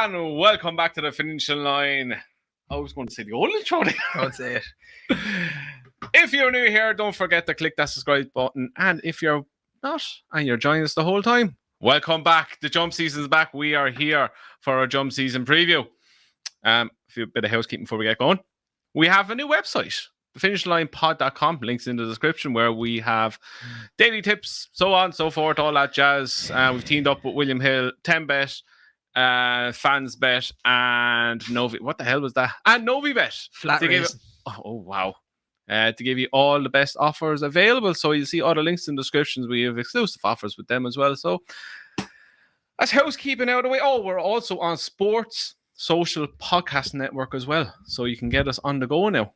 And welcome back to the finishing line. I was going to say the old intro. Don't say it. If you're new here, don't forget to click that subscribe button. And if you're not, and you're joining us the whole time, welcome back. The jump season's back. We are here for our jump season preview. A few bit of housekeeping before we get going. We have a new website, thefinishlinepod.com. Links in the description, where we have daily tips, so on, so forth, all that jazz. We've teamed up with William Hill, 10bet, Fansbet, and Novi. What the hell was that? And Novibet. Flat racing. Oh, wow. To give you all the best offers available. So you'll see all the links in the descriptions. We have exclusive offers with them as well. So that's housekeeping out of the way. Oh, we're also on Sports Social Podcast Network as well. So you can get us on the go now.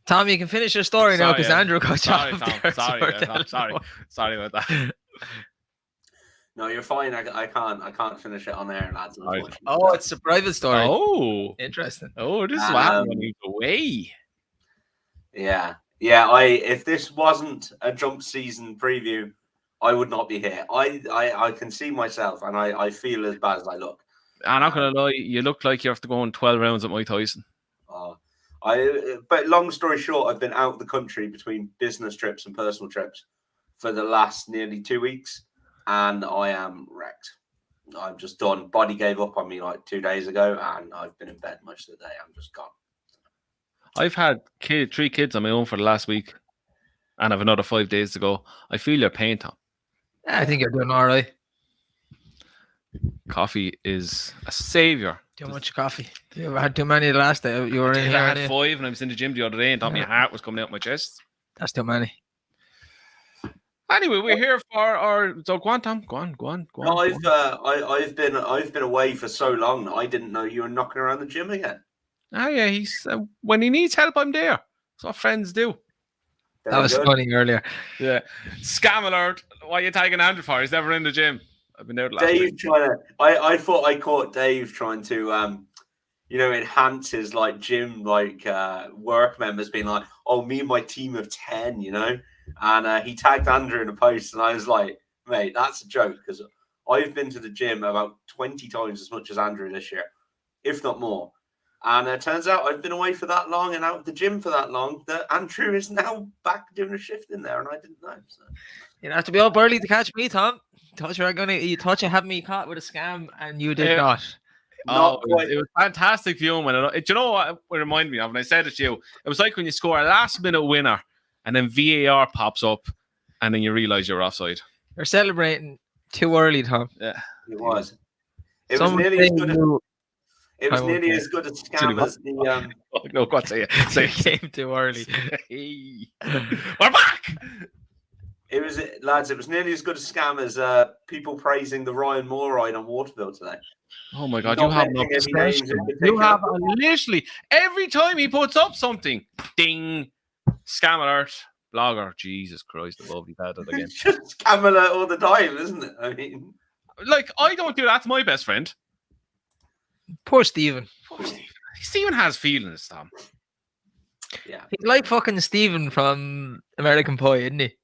Tom, you can finish your story now because Andrew got you off there. Sorry about that. No, you're fine. I can't finish it on air, lads. Oh, it's a private story. Oh, interesting. Oh, this is what happened when you go away. Yeah. If this wasn't a jump season preview, I would not be here. I can see myself, and I feel as bad as I look. I'm not gonna lie, you look like you have to go on 12 rounds at Mike Tyson. But long story short, I've been out of the country between business trips and personal trips for the last nearly 2 weeks, and I am wrecked. I'm just done. Body gave up on me like 2 days ago, and I've been in bed most of the day. I'm just gone. I've had 3 kids on my own for the last week, and I've another 5 days to go. I feel your pain, Tom. Yeah, I think you're doing all right. Coffee is a savior. Too much coffee. You had too many the last day. You were in here. I had 5, and I was in the gym the other day, and thought my heart was coming out my chest. That's too many. Anyway, we're here for our. So go on, Tom. Go on. No, I've been away for so long. I didn't know you were knocking around the gym again. Oh yeah, he's when he needs help, I'm there. That's what friends do. That was funny earlier. Yeah. Scam alert. Why are you tagging Andrew for? He's never in the gym. I've been there last Dave week. I thought I caught Dave trying to enhance his gym work members, being like, oh, me and my team of 10, and he tagged Andrew in a post, and I was like, mate, that's a joke, because I've been to the gym about 20 times as much as Andrew this year, if not more. And it turns out I've been away for that long and out of the gym for that long that Andrew is now back doing a shift in there, and I didn't know. So. You have to be up early to catch me, Tom. You thought you had me caught with a scam, and you did not. It was fantastic viewing. Do you know what it reminded me of? When I said it to you, it was like when you score a last-minute winner, and then VAR pops up, and then you realise you're offside. You're celebrating too early, Tom. Yeah, it was. It was nearly as good as. It was nearly as good a scam as the. No, go on, say it. Say it. Came too early. We're back. It was, lads. It was nearly as good a scam as people praising the Ryan Moore ride on Waterville today. Oh my God! You have literally every time he puts up something, ding, scam alert, blogger. Jesus Christ, above he had it again. It's just scam alert all the time, isn't it? I mean, I don't do that to my best friend. Poor Stephen. Stephen has feelings, Tom. Yeah. He's like fucking Stephen from American Pie, isn't he?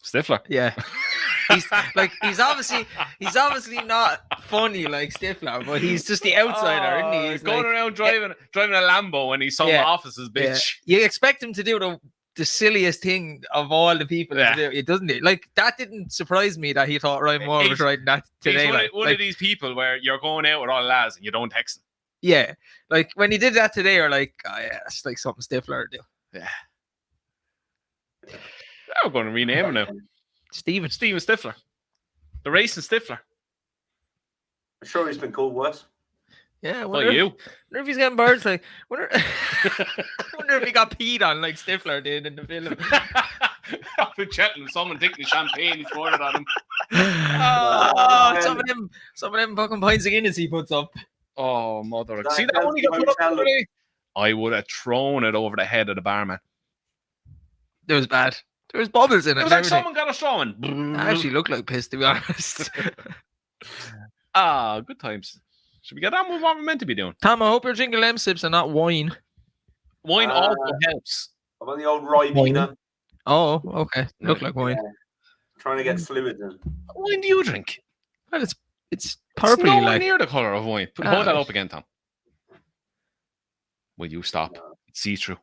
Stifler. Yeah. He's obviously not funny like Stifler, but he's just the outsider, isn't he? He's going around driving a Lambo and he's some office's bitch. Yeah. You expect him to do the silliest thing of all the people to do, doesn't it? That didn't surprise me that he thought Ryan Moore was riding that today. He's one of these people where you're going out with all the lads and you don't text them. Yeah, when he did that today, you're like, oh yeah, it's like something Stifler would do. Yeah. We're going to rename him now. Steven Stifler. The racing Stifler. I'm sure he's been called worse. Yeah, I wonder if he's getting birds. Wonder if he got peed on like Stifler did in the film. Up in Cheltenham, someone taking the champagne he poured it on him. Some of them fucking pints of Guinness he puts up. Oh, mother! See that one he got put up today? I would have thrown it over the head of the barman. It was bad. There was bubbles in it. It was like someone got a straw in. It actually looked like piss, to be honest. Good times. Should we get on with what we're meant to be doing? Tom, I hope you're drinking lem sips and not wine. Wine also helps. I'm on the old Ribena. Oh, okay. Look like wine. Trying to get fluid in. What wine do you drink? Well, it's It's purpley, nowhere like. near the colour of wine. Hold that up again, Tom. Will you stop? It's see-through.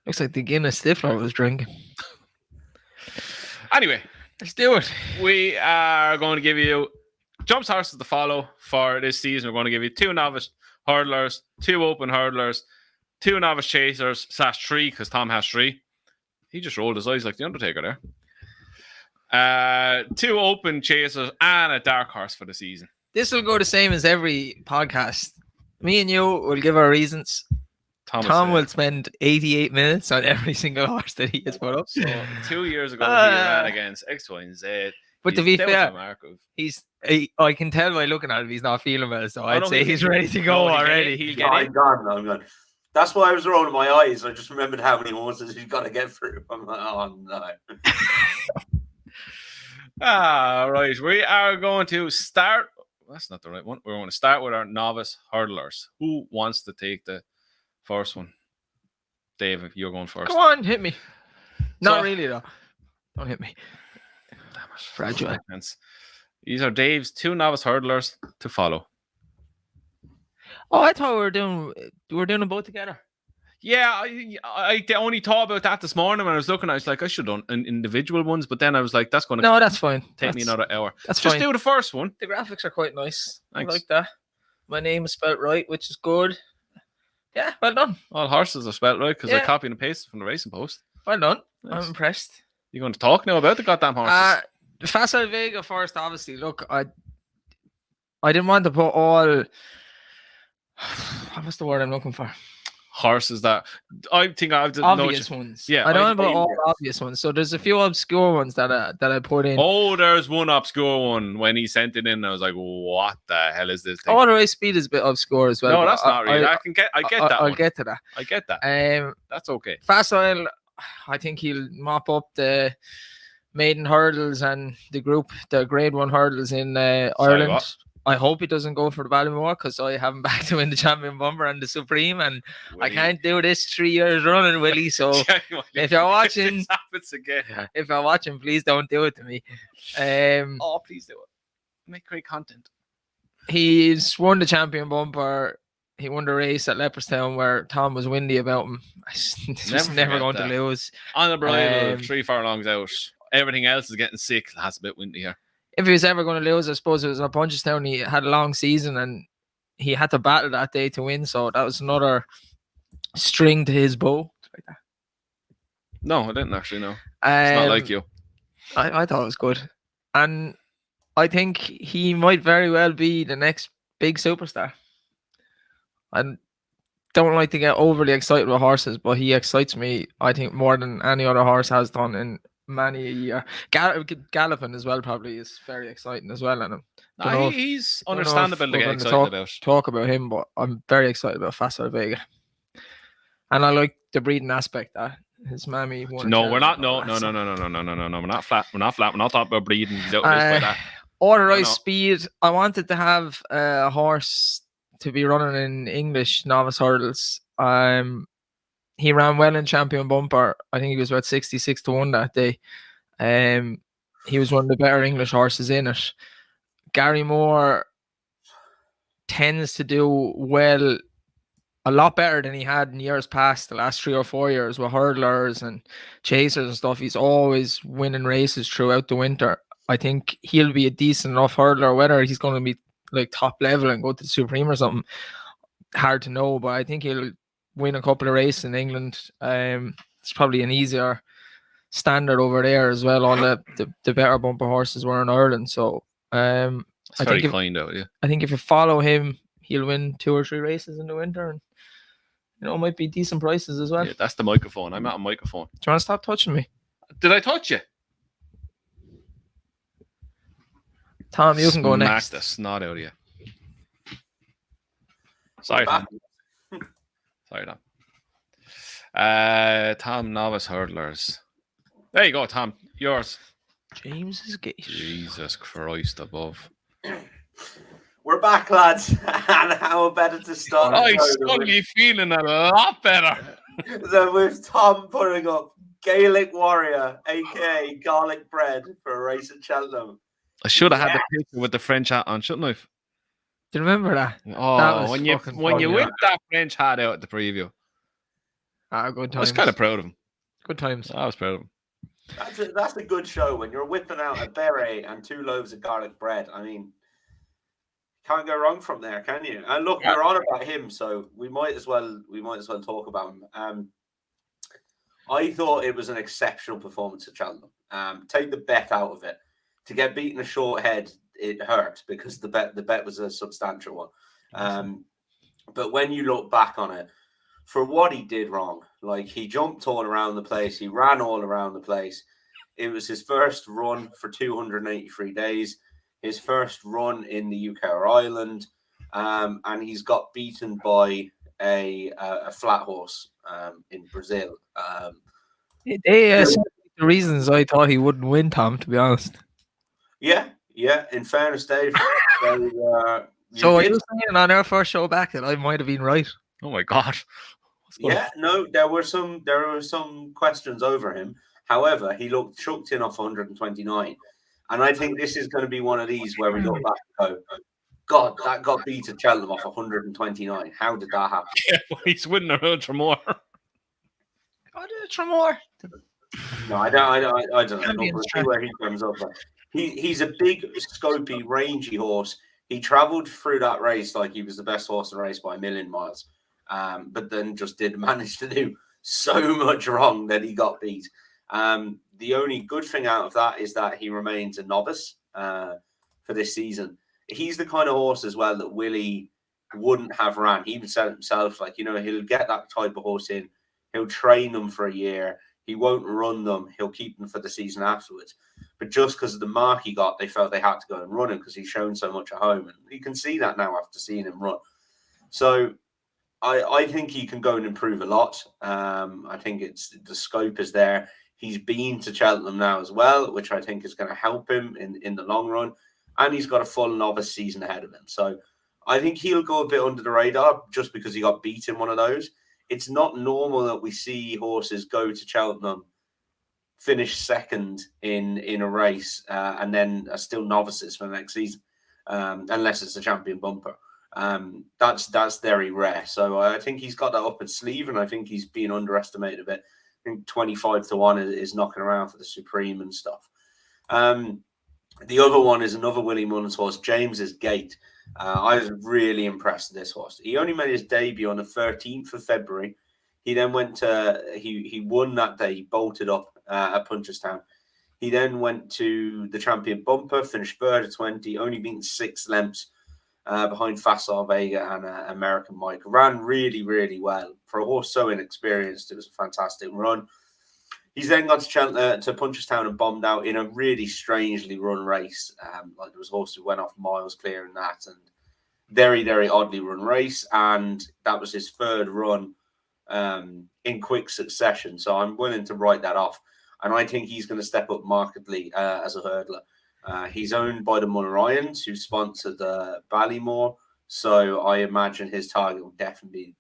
Looks like the Guinness Stifler was drinking. Anyway, Let's do it. we are going to give you jumps horses to follow for this season. We're going to give you 2 novice hurdlers, 2 open hurdlers, 2 novice chasers, /3, because Tom has 3. He just rolled his eyes like the Undertaker there. 2 open chasers and a dark horse for the season. This will go the same as every podcast. Me and you will give our reasons. Tom will spend 88 minutes on every single horse that he has put up. So 2 years ago, he ran against X, Y, and Z. But to be fair, I can tell by looking at him, he's not feeling well. So I'd say he's ready to go already. He'll get it. I'm gone. That's why I was rolling my eyes. I just remembered how many horses he's got to get through. I'm like, oh no. Right. We are going to start. That's not the right one. We're going to start with our novice hurdlers. Who wants to take the first one? Dave, you're going first. Come on, hit me. Not really, though. Don't hit me. Damn it. Fragile. These are Dave's 2 novice hurdlers to follow. Oh, I thought we were doing them both together. Yeah, I only thought about that this morning when I was looking. I was like, I should have done individual ones, but then I was like, that's going to that's fine. Take me another hour. That's just fine. Do the first one. The graphics are quite nice. Thanks. I like that. My name is spelled right, which is good. Yeah, well done. All horses are spelled right because I copied and pasted from the Racing Post. Well done. Nice. I'm impressed. You going to talk now about the goddamn horses? Facile Vega first, obviously. Look, I didn't want to put all. What's the word I'm looking for? Horses that I think I've obvious ones. Yeah, I don't want to put all obvious ones. So there's a few obscure ones that I put in. Oh, there's one obscure one when he sent it in. I was like, what the hell is this thing? All the race speed is a bit obscure as well. No, that's not really. I get that. I'll get to that. I get that. That's okay. Facile, I think he'll mop up the maiden hurdles and the grade 1 hurdles in Ireland. What? I hope he doesn't go for the Ballymore because I have him back to win the champion bumper and the Supreme, and I can't do this 3 years running, Willie. So if you're watching, if you're watching, please don't do it to me. Please do it. Make great content. He's won the champion bumper. He won the race at Leopardstown where Tom was windy about him. He's never going to lose. On the bridle, 3 furlongs out. Everything else is getting sick. That's a bit windy here. If he was ever going to lose, I suppose it was at Punchestown. He had a long season and he had to battle that day to win. So that was another string to his bow. Like that. No, I didn't actually know. It's not like you. I thought it was good. And I think he might very well be the next big superstar. I don't like to get overly excited with horses, but he excites me, I think, more than any other horse has done in many a year. Galloping as well probably is very exciting as well. And he's understandable to get excited about. Talk about him, but I'm very excited about Facile Vega. And I like the breeding aspect that his mammy won. No, we're not. No. We're not flat. We're not flat. We're not talking about breeding. Authorized speed. I wanted to have a horse to be running in English novice hurdles. He ran well in champion bumper. I think he was about 66 to 1 that day. He was one of the better English horses in it. Gary Moore tends to do well, a lot better than he had in years past, the last 3 or 4 years with hurdlers and chasers and stuff. He's always winning races throughout the winter. I think he'll be a decent enough hurdler. Whether he's going to be like top level and go to the Supreme or something, hard to know, but I think he'll win a couple of races in England. It's probably an easier standard over there as well. All the better bumper horses were in Ireland, so I think if you follow him, he'll win 2 or 3 races in the winter, and it might be decent prices as well. Yeah, that's the microphone. I'm not a microphone. Do you want to stop touching me? Did I touch you? Tom, you can go next. Smack the snot out of you. Sorry, Tom. Sorry, Tom. Tom, novice hurdlers. There you go, Tom. Yours. James's gate. Jesus Christ above. We're back, lads. And how better to start? I'm suddenly feeling a lot better. So with Tom putting up Gaelic Warrior, aka Garlic Bread, for a race at Cheltenham. I should have had the picture with the French hat on, shouldn't I? Do you remember that? Oh, That was when you fucking when you funny. whipped that French hat out at the preview, Good I was times. kind of proud of him. Good times. I was proud of him. That's a good show when you're whipping out a beret and 2 loaves of garlic bread. I mean, can't go wrong from there, can you? And look, we're on about him, so we might as well talk about him. I thought it was an exceptional performance at Cheltenham. Take the bet out of it. To get beaten a short head, it hurt because the bet was a substantial one. But when you look back on it, for what he did wrong, like he jumped all around the place, he ran all around the place. It was his first run for 283 days, his first run in the UK or Ireland, and he's got beaten by a flat horse in Brazil. The reasons I thought he wouldn't win, Tom, to be honest. Yeah. In fairness, Dave. So are you saying on our first show back that I might have been right? Oh my God. Yeah, no, there were some questions over him. However, he looked chucked in off 129. And I think this is going to be one of these where we look back and go, God, that got beat at Cheltenham off 129. How did that happen? Yeah, well, he's winning around Tremor. Tremor. No, I don't know. We'll see where he comes up. He's a big, scopy, rangy horse. He travelled through that race like he was the best horse in the race by a million miles. But then just did manage to do so much wrong that he got beat. The only good thing out of that is that he remains a novice for this season. He's the kind of horse as well that Willie wouldn't have ran. He even said it himself, like, he'll get that type of horse in. He'll train them for a year. He won't run them. He'll keep them for the season afterwards. But just because of the mark he got, they felt they had to go and run him because he's shown so much at home. And you can see that now after seeing him run. So I think he can go and improve a lot. I think the scope is there. He's been to Cheltenham now as well, which I think is going to help him in the long run. And he's got a full novice season ahead of him. So I think he'll go a bit under the radar just because he got beat in one of those. It's not normal that we see horses go to Cheltenham, finish second in a race, and then are still novices for the next season, unless it's a champion bumper. That's very rare. So I think he's got that up his sleeve, and I think he's being underestimated a bit. I think 25-1 is knocking around for the Supreme and stuff. The other one is another Willie Mullins horse, James's Gate. I was really impressed with this horse. He only made his debut on the 13th of February. He then went to, he won that day. He bolted up at Punchestown. He then went to the champion bumper, finished third at 20, only beaten 6 lengths behind Facile Vega and American Mike. Ran really, really well. For a horse so inexperienced, it was a fantastic run. He's then got to Punchestown and bombed out in a really strangely run race. Like there was a horse who went off miles clear in that, and very, very oddly run race. And that was his third run in quick succession. So I'm willing to write that off. And I think he's going to step up markedly as a hurdler. He's owned by the Mullins, who sponsored Ballymore. So I imagine his target will definitely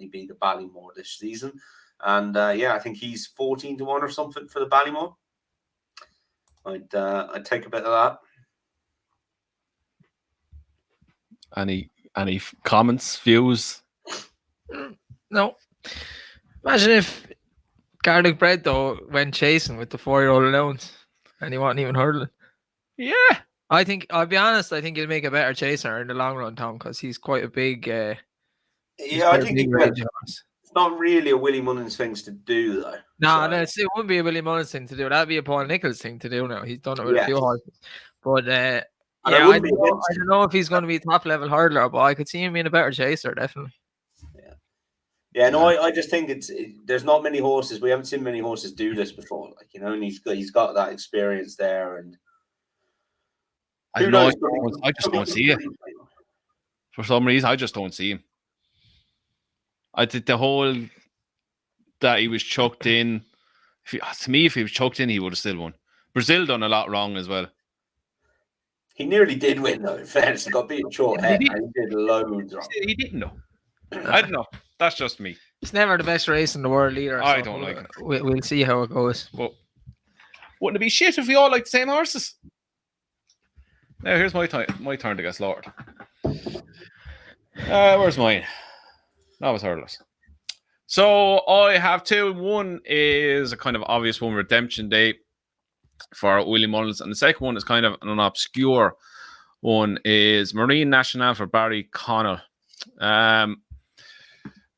be the Ballymore this season. And I think he's 14-1 or something for the Ballymore. I'd take a bit of that. Any comments, views? No. Imagine if Garlic Bread though went chasing with the 4-year-old allowance and he wasn't even hurdling. Yeah. I'll be honest, I think he'll make a better chaser in the long run, Tom, because he's quite a big I think he will. It's not really a Willie Mullins thing to do, though. No, it wouldn't be a Willie Mullins thing to do. That'd be a Paul Nichols thing to do now. He's done it with a few horses. But I don't know if he's going to be a top-level hurdler, but I could see him being a better chaser, definitely. Yeah, no, I just think there's not many horses. We haven't seen many horses do this before. And he's got that experience there. And I just don't see it. For some reason, I just don't see him. I think the whole that he was chucked in. If he was chucked in, he would have still won. Brazil done a lot wrong as well. He nearly did win, though. In fairness, he got beaten short head. He did loads wrong. He didn't know. I don't know. That's just me. It's never the best race in the world either. I don't like it. We'll see how it goes. But wouldn't it be shit if we all like the same horses? Now here's my turn to get slaughtered. Where's mine? Novice Hurdlers. So I have two. One is a kind of obvious one, Redemption Day for Willie Mullins, and the second one is kind of an obscure one, is Marine National for Barry Connell.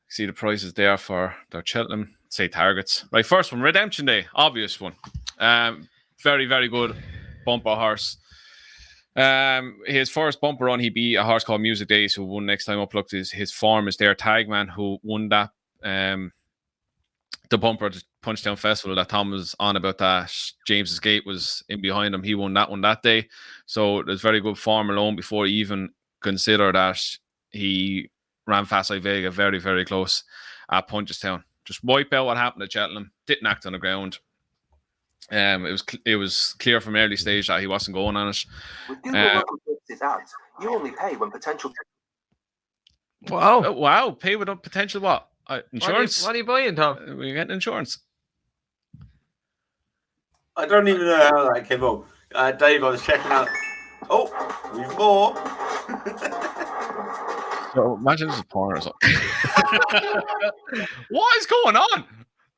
See the prices there for their Cheltenham, say targets. Right, first one, Redemption Day, obvious one. Very, very good bumper horse. His first bumper run, he beat a horse called Music Days, who won next time up. Look, his form is there. Tagman, who won that. The bumper at the Punchdown Festival that Tom was on about, that James's Gate was in behind him. He won that one that day. So there's very good form alone before you even consider that he ran Fansbet Vega very, very close at Punchestown. Just wipe out what happened at Cheltenham. Didn't act on the ground. It was clear from early stage that he wasn't going on it. You only pay when potential. Wow. Pay with potential what? Insurance. What are you buying, Tom? We're getting insurance. I don't even know how that came up. Dave, I was checking out. Oh, we've more. So imagine this is porn or something. What is going on?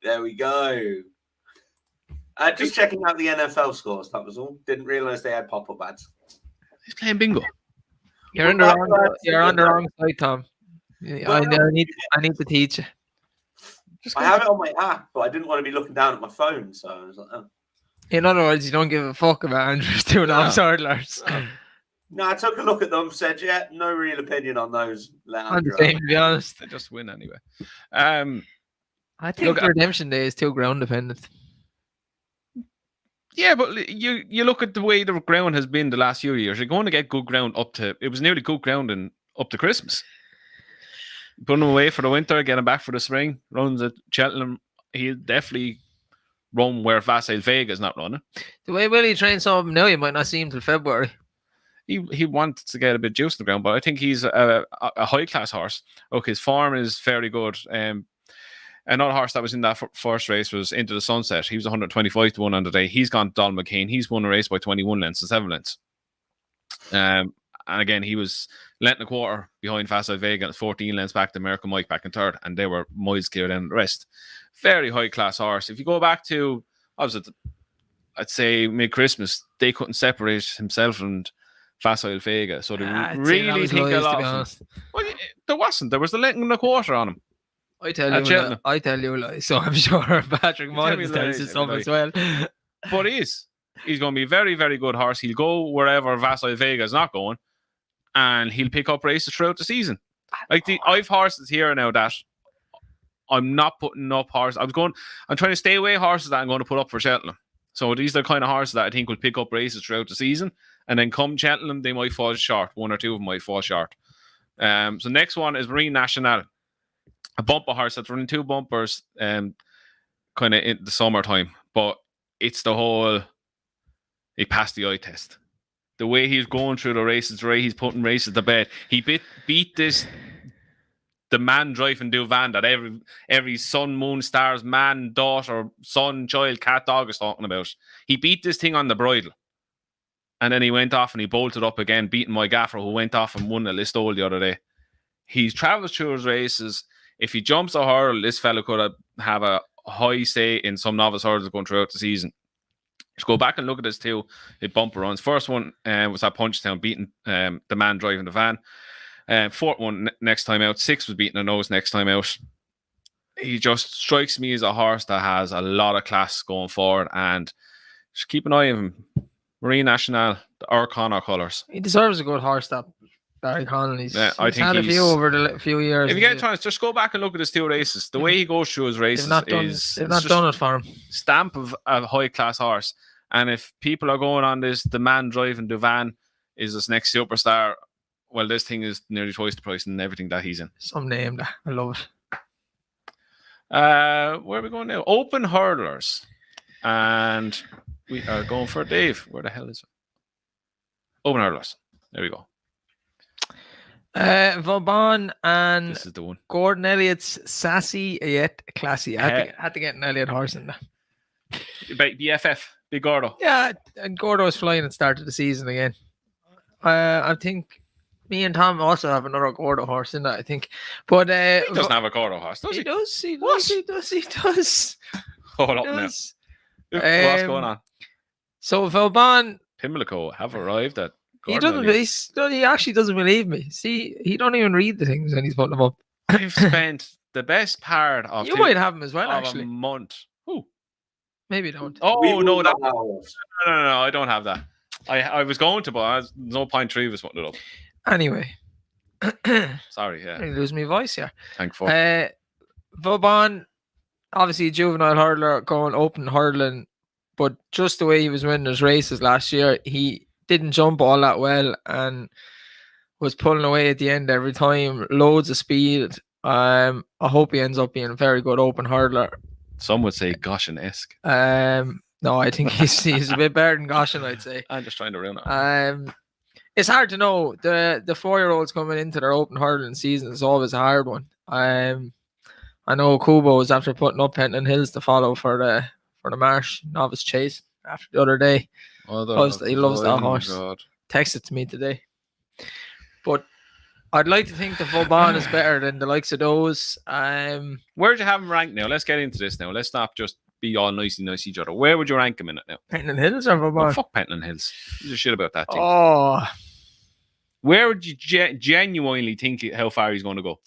There we go. Just checking out the NFL scores. That was all. Didn't realise they had pop-up ads. He's playing bingo. You're on the wrong side, Tom. I need to teach you. I have it on my app, but I didn't want to be looking down at my phone, so I was like, oh. In other words, you don't give a fuck about Andrew's doing Novice Hurdlers. No, I took a look at them, said, yeah, no real opinion on those. I'm the same, to be honest. They just win anyway. I think Redemption Day is too ground dependent. Yeah, but you look at the way the ground has been the last few years. You're going to get good ground it was nearly good ground up to Christmas. Put him away for the winter, get him back for the spring. Runs at Cheltenham. He'll definitely run where Fansbet Vega is not running. The way Willie trains some of him now, you might not see him till February. He wants to get a bit of juice in the ground, but I think he's a high class horse. Look, his form is fairly good. Another horse that was in that first race was Into the Sunset. He was 125 to 1 on the day. He's gone to Donald McCain. He's won a race by 21 lengths and 7 lengths. And again, he was length and a quarter behind Fansbet Vega and 14 lengths back to American Mike back in third, and they were miles clear than the rest. Very high class horse. If you go back to, I'd say mid-Christmas, they couldn't separate himself and Fansbet Vega. So they really think a lot of him. Well, there wasn't. There was a length and a quarter on him. I tell you lies, so I'm sure Patrick Mullins tells you some as well. But he's going to be a very, very good horse. He'll go wherever Fansbet Vega is not going, and he'll pick up races throughout the season. I've horses here now that I'm not putting up horses. I'm trying to stay away horses that I'm going to put up for Cheltenham. So these are the kind of horses that I think will pick up races throughout the season, and then come Cheltenham, they might fall short. One or two of them might fall short. So next one is Marine National. A bumper horse that's running 2 bumpers kind of in the summertime. But it's the whole, he passed the eye test. The way he's going through the races, the way he's putting races to bed. He beat the man driving Duvan that every sun, moon, stars, man, daughter, son, child, cat, dog is talking about. He beat this thing on the bridle. And then he went off and he bolted up again, beating my gaffer, who went off and won the Listowel the other day. He travels through his races. If he jumps a hurdle, this fella could have a high say in some novice hurdles going throughout the season. Just go back and look at his 2 bumper runs. First one was at Punchestown, beating the man driving the van. 4th one next time out. 6th was beating the nose next time out. He just strikes me as a horse that has a lot of class going forward, and just keep an eye on him. Marine National, the O'Connor colours. He deserves a good horse, that Barry Connell. He's I think had a few over the few years. If you get a chance, just go back and look at his 2 races. The way he goes through his races they've not done it for him. Stamp of a high class horse. And if people are going on this, the man driving Duvan is this next superstar. Well, this thing is nearly twice the price and everything that he's in. Some name that I love it. Where are we going now? Open Hurdlers, and we are going for Dave. Where the hell is it? Open Hurdlers. There we go. Vauban and this is the one. Gordon Elliott's sassy yet classy. I had to get an Elliott horse in there. BFF, Big Gordo. Yeah, and Gordo was flying at the start of the season again. I think Me and Tom also have another Gordo horse in that, I think. But He doesn't have a quarter horse, does he? he does. He What? does. He does. He does. Hold up He now. does. What's going on? So Vauban, Pimlico have arrived at he Gordon doesn't. O'Leary's. He actually doesn't believe me. See, he don't even read the things when he's putting them up. I've spent the best part of You might have him as well, of actually. a month. Who? Maybe don't. We Oh will no, not have ours. no, I don't have that. I was going to, but there's no point. Three of us putting it up. Anyway, Sorry, yeah. I lose my voice here. Thankful. Vauban, obviously a juvenile hurdler going open hurdling, but just the way he was winning his races last year, he didn't jump all that well and was pulling away at the end every time. Loads of speed. I hope he ends up being a very good open hurdler. Some would say Goshen-esque. No, I think he's a bit better than Goshen, I'd say. I'm just trying to ruin it. It's hard to know. The 4-year-olds coming into their open hurdling season is always a hard one. I know Kubo was after putting up Pentland Hills to follow for the Marsh Novice Chase after the other day. He loves that horse. God. Texted to me today. But I'd like to think the Vauban is better than the likes of those. Where'd you have him ranked now? Let's get into this now. Let's not just be all nicey each other. Where would you rank him in it now? Pentland Hills or Vauban? Oh, fuck Pentland Hills. There's a shit about that thing. Oh, Where would you genuinely think how far he's going to go?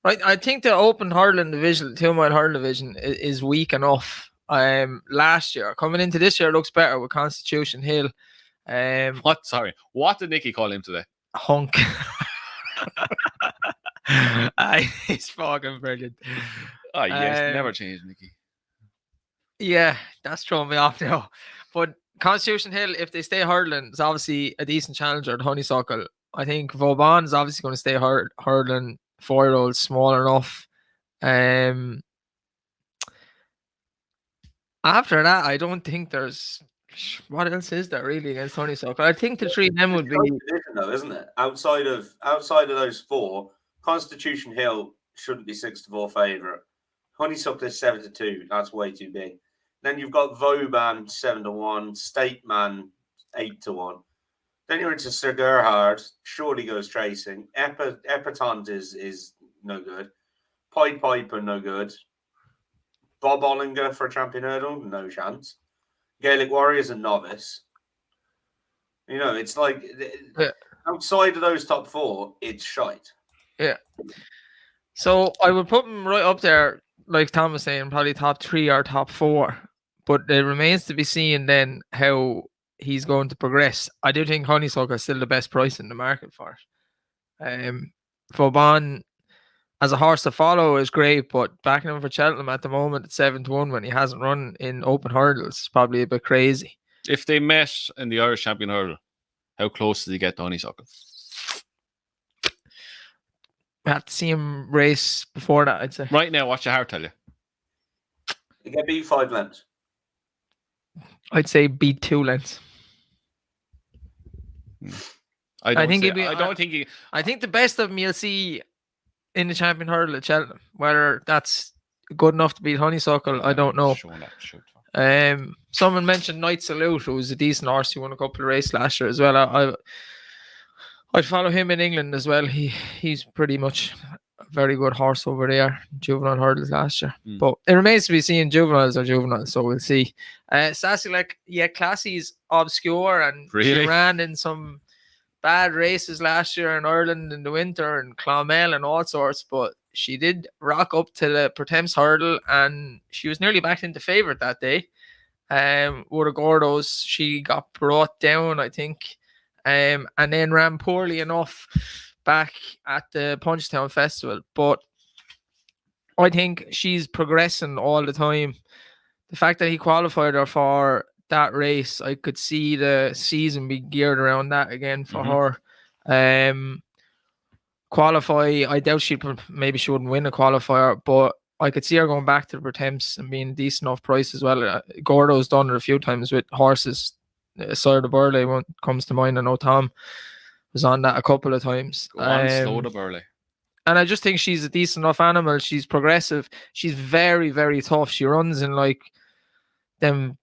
right. I think the open hurling division, 2 mile hurling division, is weak enough. Last year, coming into this year, looks better with Constitution Hill. What? Sorry. What did Nicky call him today? Hunk. He's fucking brilliant. Oh, yes. Never changed, Nicky. Yeah, that's throwing me off now. But Constitution Hill, if they stay hurdling, is obviously a decent challenger at Honeysuckle. I think Vauban is obviously going to stay hurdling. 4-year-olds, small enough. After that, I don't think there's... What else is there really against Honeysuckle? I think the 3 of them would be... Division, though, isn't it? Outside of those 4, Constitution Hill shouldn't be 6-4 favourite. Honeysuckle is 7-2. That's way too big. Then you've got Vauban 7-1, Stateman 8-1. Then you're into Sir Gerhard, surely goes tracing. Epatant is no good. Pied Piper, no good. Bob Ollinger for a champion hurdle, no chance. Gaelic Warriors and Novice. You know, it's like outside of those top 4, it's shite. Yeah. So I would put him right up there, like Tom was saying, probably top 3 or top 4. But it remains to be seen then how he's going to progress. I do think Honeysuckle is still the best price in the market for it. Vauban as a horse to follow is great, but backing him for Cheltenham at the moment at 7-1 when he hasn't run in open hurdles is probably a bit crazy. If they met in the Irish Champion Hurdle, how close does he get to Honeysuckle? We have to see him race before that, I'd say. Right now, what's your heart tell you? You get beat 5 lengths. I'd say beat 2 lengths. I think the best of him you'll see in the champion hurdle at Cheltenham. Whether that's good enough to beat Honeysuckle, I don't know. Someone mentioned Knight Salute, who was a decent horse. He won a couple of races last year as well. I'd follow him in England as well. He's pretty much a very good horse over there. Juvenile hurdles last year. But it remains to be seen. Juveniles are juveniles, so we'll see. Sassy, Classy's obscure and she ran in some bad races last year in Ireland in the winter and Clonmel and all sorts, but she did rock up to the Pertemps hurdle and she was nearly backed into favourite that day. With the Gordos, she got brought down, I think, and then ran poorly enough back at the Punchtown Festival. But I think she's progressing all the time. The fact that he qualified her for that race, I could see the season be geared around that again for her. Qualify, I doubt she wouldn't win a qualifier, but I could see her going back to the Pertemps and being a decent enough price as well. Gordo's done it a few times with horses. Sire de Burley one comes to mind. I know Tom was on that a couple of times. Slow de Burley. And I just think she's a decent enough animal. She's progressive. She's very, very tough. She runs in like them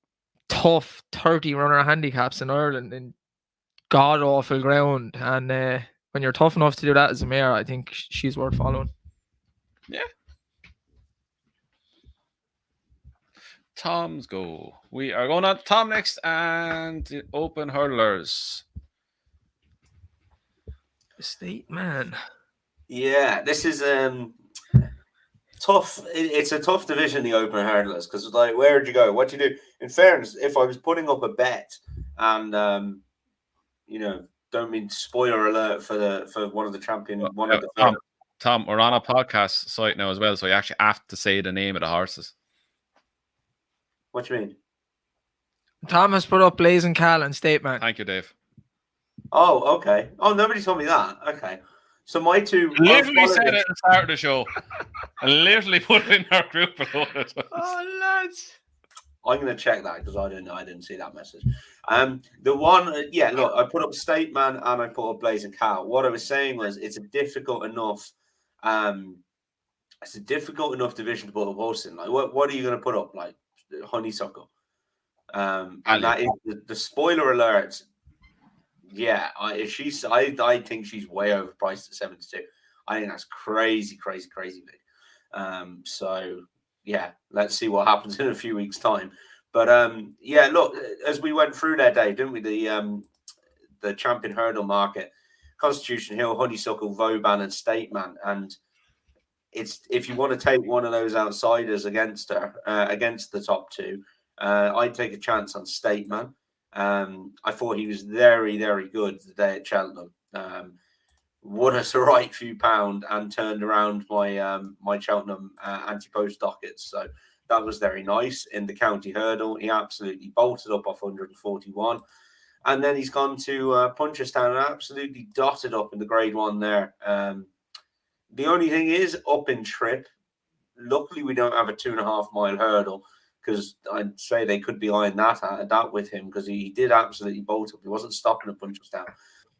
tough 30 runner handicaps in Ireland in god awful ground. And when you're tough enough to do that as a mare, I think she's worth following. Yeah. Tom's go. We are going on to Tom next and the Open Hurdlers. State man. Yeah, this is tough. It's a tough division, the Open Hurdlers, because like, where would you go? What do you do? In fairness, if I was putting up a bet, and don't mean spoiler alert for one of the champion, one of the Tom, we're on a podcast site now as well, so you actually have to say the name of the horses. What do you mean? Tom has put up Blazing Cal and State Man. Thank you, Dave. Oh, okay. Oh, nobody told me that. Okay. So my two... Literally said it at the start of the show. I literally put it in our group below it. Oh, lads. I'm going to check that because I didn't see that message. The one... look, I put up State Man and I put up Blazing Cal. What I was saying was it's a difficult enough... it's a difficult enough division to put up horses in. Like, what are you going to put up? Like, Honeysuckle. And that is the spoiler alert. Yeah, I think she's way overpriced at 72. I think that's crazy big. So yeah, let's see what happens in a few weeks' time. But look, as we went through that day, didn't we? The champion hurdle market, Constitution Hill, Honeysuckle, Vauban, and State Man, and it's if you want to take one of those outsiders against her, against the top two, I'd take a chance on State Man. I thought he was very, very good the day at Cheltenham. Won us a right few pound and turned around my Cheltenham anti-post dockets. So that was very nice. In the county hurdle, he absolutely bolted up off 141. And then he's gone to Punchestown and absolutely dotted up in the grade 1 there. The only thing is up in trip. Luckily, we don't have a 2.5 mile hurdle, because I'd say they could be eyeing that with him, because he did absolutely bolt up. He wasn't stopping at Punchestown.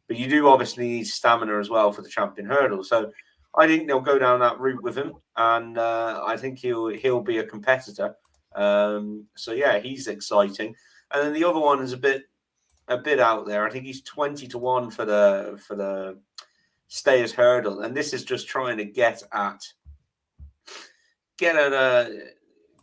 But you do obviously need stamina as well for the champion hurdle. So I think they'll go down that route with him, and I think he'll be a competitor. So yeah, he's exciting. And then the other one is a bit out there. I think he's 20-1 for the Stayers hurdle, and this is just trying to get at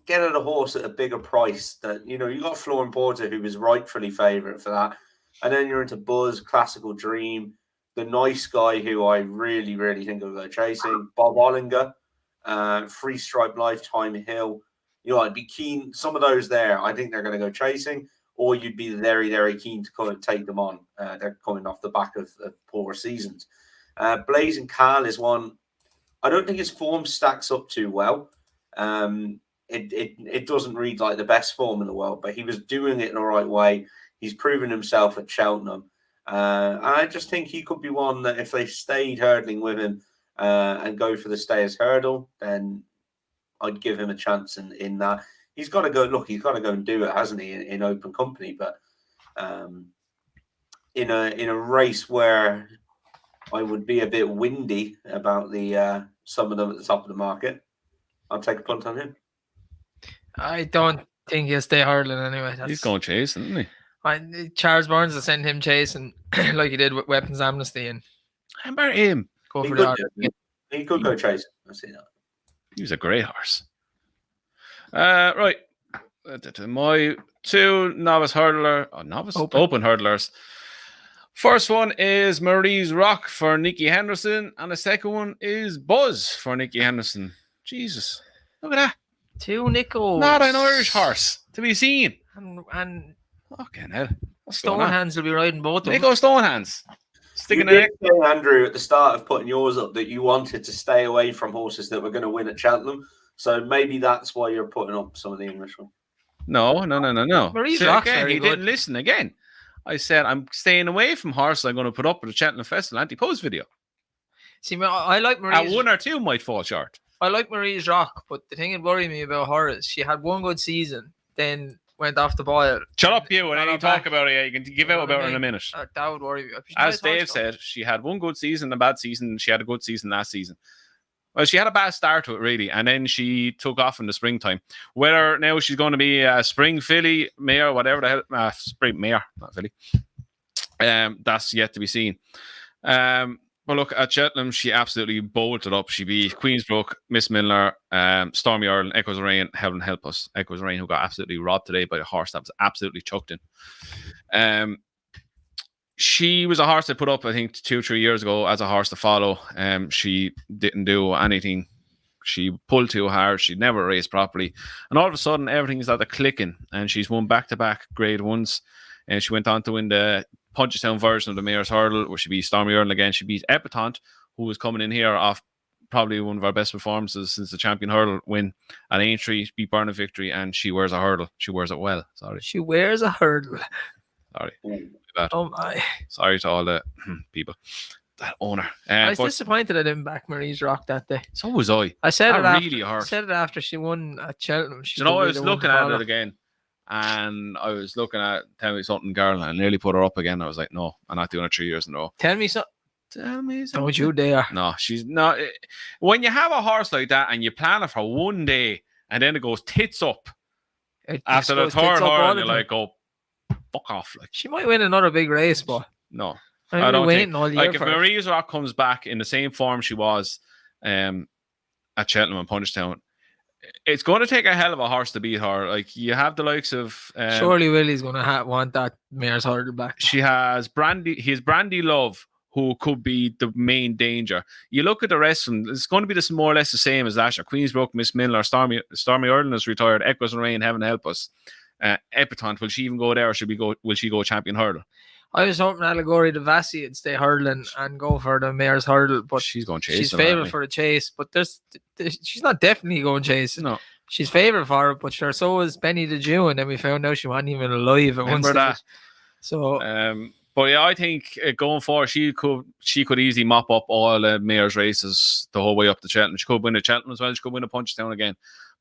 a horse at a bigger price. That you got Flooring Porter, who was rightfully favourite for that, and then you're into Buzz, Classical Dream, the Nice Guy, who I really, really think will go chasing, Bob Ollinger, Free Stripe, Lifetime Hill. I'd be keen. Some of those there, I think they're going to go chasing, or you'd be very, very keen to kind of take them on. They're coming off the back of poor seasons. Blazing Cal is one. I don't think his form stacks up too well. It doesn't read like the best form in the world, but he was doing it in the right way. He's proven himself at Cheltenham. And I just think he could be one that if they stayed hurdling with him and go for the Stayers hurdle, then I'd give him a chance in that. He's got to go. Look, he's got to go and do it, hasn't he, in open company? But in a race where I would be a bit windy about the some of them at the top of the market, I'll take a punt on him. I don't think he'll stay hurdling anyway. He's going chasing, isn't he? Charles Burns will send him chasing like he did with Weapons Amnesty, and how about him? He could go chasing. I see that. He was a great horse. Right. My two novice open hurdlers. First one is Marie's Rock for Nicky Henderson, and the second one is Buzz for Nicky Henderson. Jesus, look at that. Two nickels. Not an Irish horse to be seen. And fucking hell. Stonehands will be riding both of them. Nico Stonehands. Sticking it. Andrew, at the start of putting yours up, that you wanted to stay away from horses that were going to win at Cheltenham. So maybe that's why you're putting up some of the English one. No. Marie's so Rock's again, very he good. didn't listen again. I said I'm staying away from horses I'm going to put up at the Cheltenham Festival anti-post video. See, I like Marie's. One or two might fall short. I like Marie's Rock, but the thing that worried me about her is she had one good season, then went off the boil. Shut up, you. And any talk about it, you can give out about her in a minute. That would worry me. As Dave said, she had one good season, a bad season. She had a good season last season. Well, she had a bad start to it, really, and then she took off in the springtime. Whether now she's going to be a spring filly, mare, whatever the hell, spring mare, not filly. That's yet to be seen. But look, at Cheltenham, she absolutely bolted up. She beat Queensbrook, Miss Milner, Stormy Ireland, Echoes of Rain, Heaven Help Us. Echoes of Rain, who got absolutely robbed today by a horse that was absolutely chucked in. She was a horse that put up, I think, 2-3 years ago as a horse to follow. She didn't do anything. She pulled too hard. She never raced properly. And all of a sudden, everything is at the clicking. And she's won back-to-back grade ones. And she went on to win the Punchestown version of the Mayor's Hurdle, where she beat Stormy Ireland again. She beat Epatante, who was coming in here off probably one of our best performances since the Champion Hurdle win at Aintree. Beat Burnham Victory, and she wears a hurdle. She wears it well. Sorry. She wears a hurdle. Sorry. Oh my. Sorry to all the people. That owner. I was disappointed I didn't back Marie's Rock that day. So was I. I said that it really after. hurt. I said it after she won at Cheltenham. You know, I was looking at it again, and I was looking at Tell Me Something Girl, and I nearly put her up again. I was like, no, I'm not doing it 3 years in a row. Tell me something. Tell me something. Don't you dare. No, she's not. When you have a horse like that and you plan it for one day, and then it goes tits up after the third hurdle, you're like, oh, fuck off. Like, she might win another big race, but no. I don't think. All year like, if Marie's Rock comes back in the same form she was at Cheltenham and Punchestown, it's going to take a hell of a horse to beat her. Like, you have the likes of surely Willie's going to want that Mayor's Hurdle back. She has Brandy Love, who could be the main danger. You look at the rest of them, it's going to be more or less the same as last year. Queensbrook, Miss Milner, Stormy Ireland is retired, Echoes and Rain, Heaven Help Us. Epatante, will she even go there, or will she go Champion Hurdle? I was hoping Allegory de Vassy would stay hurdling and go for the Mayor's Hurdle, but she's going chase. She's favourite for the chase, but she's not definitely going chase. No, she's favourite for it, but sure, so was Benny the Jew, and then we found out she wasn't even alive at one stage. So, but yeah, I think going forward, she could easily mop up all the Mayor's races the whole way up to Cheltenham. She could win a Cheltenham as well. She could win a Punchestown again.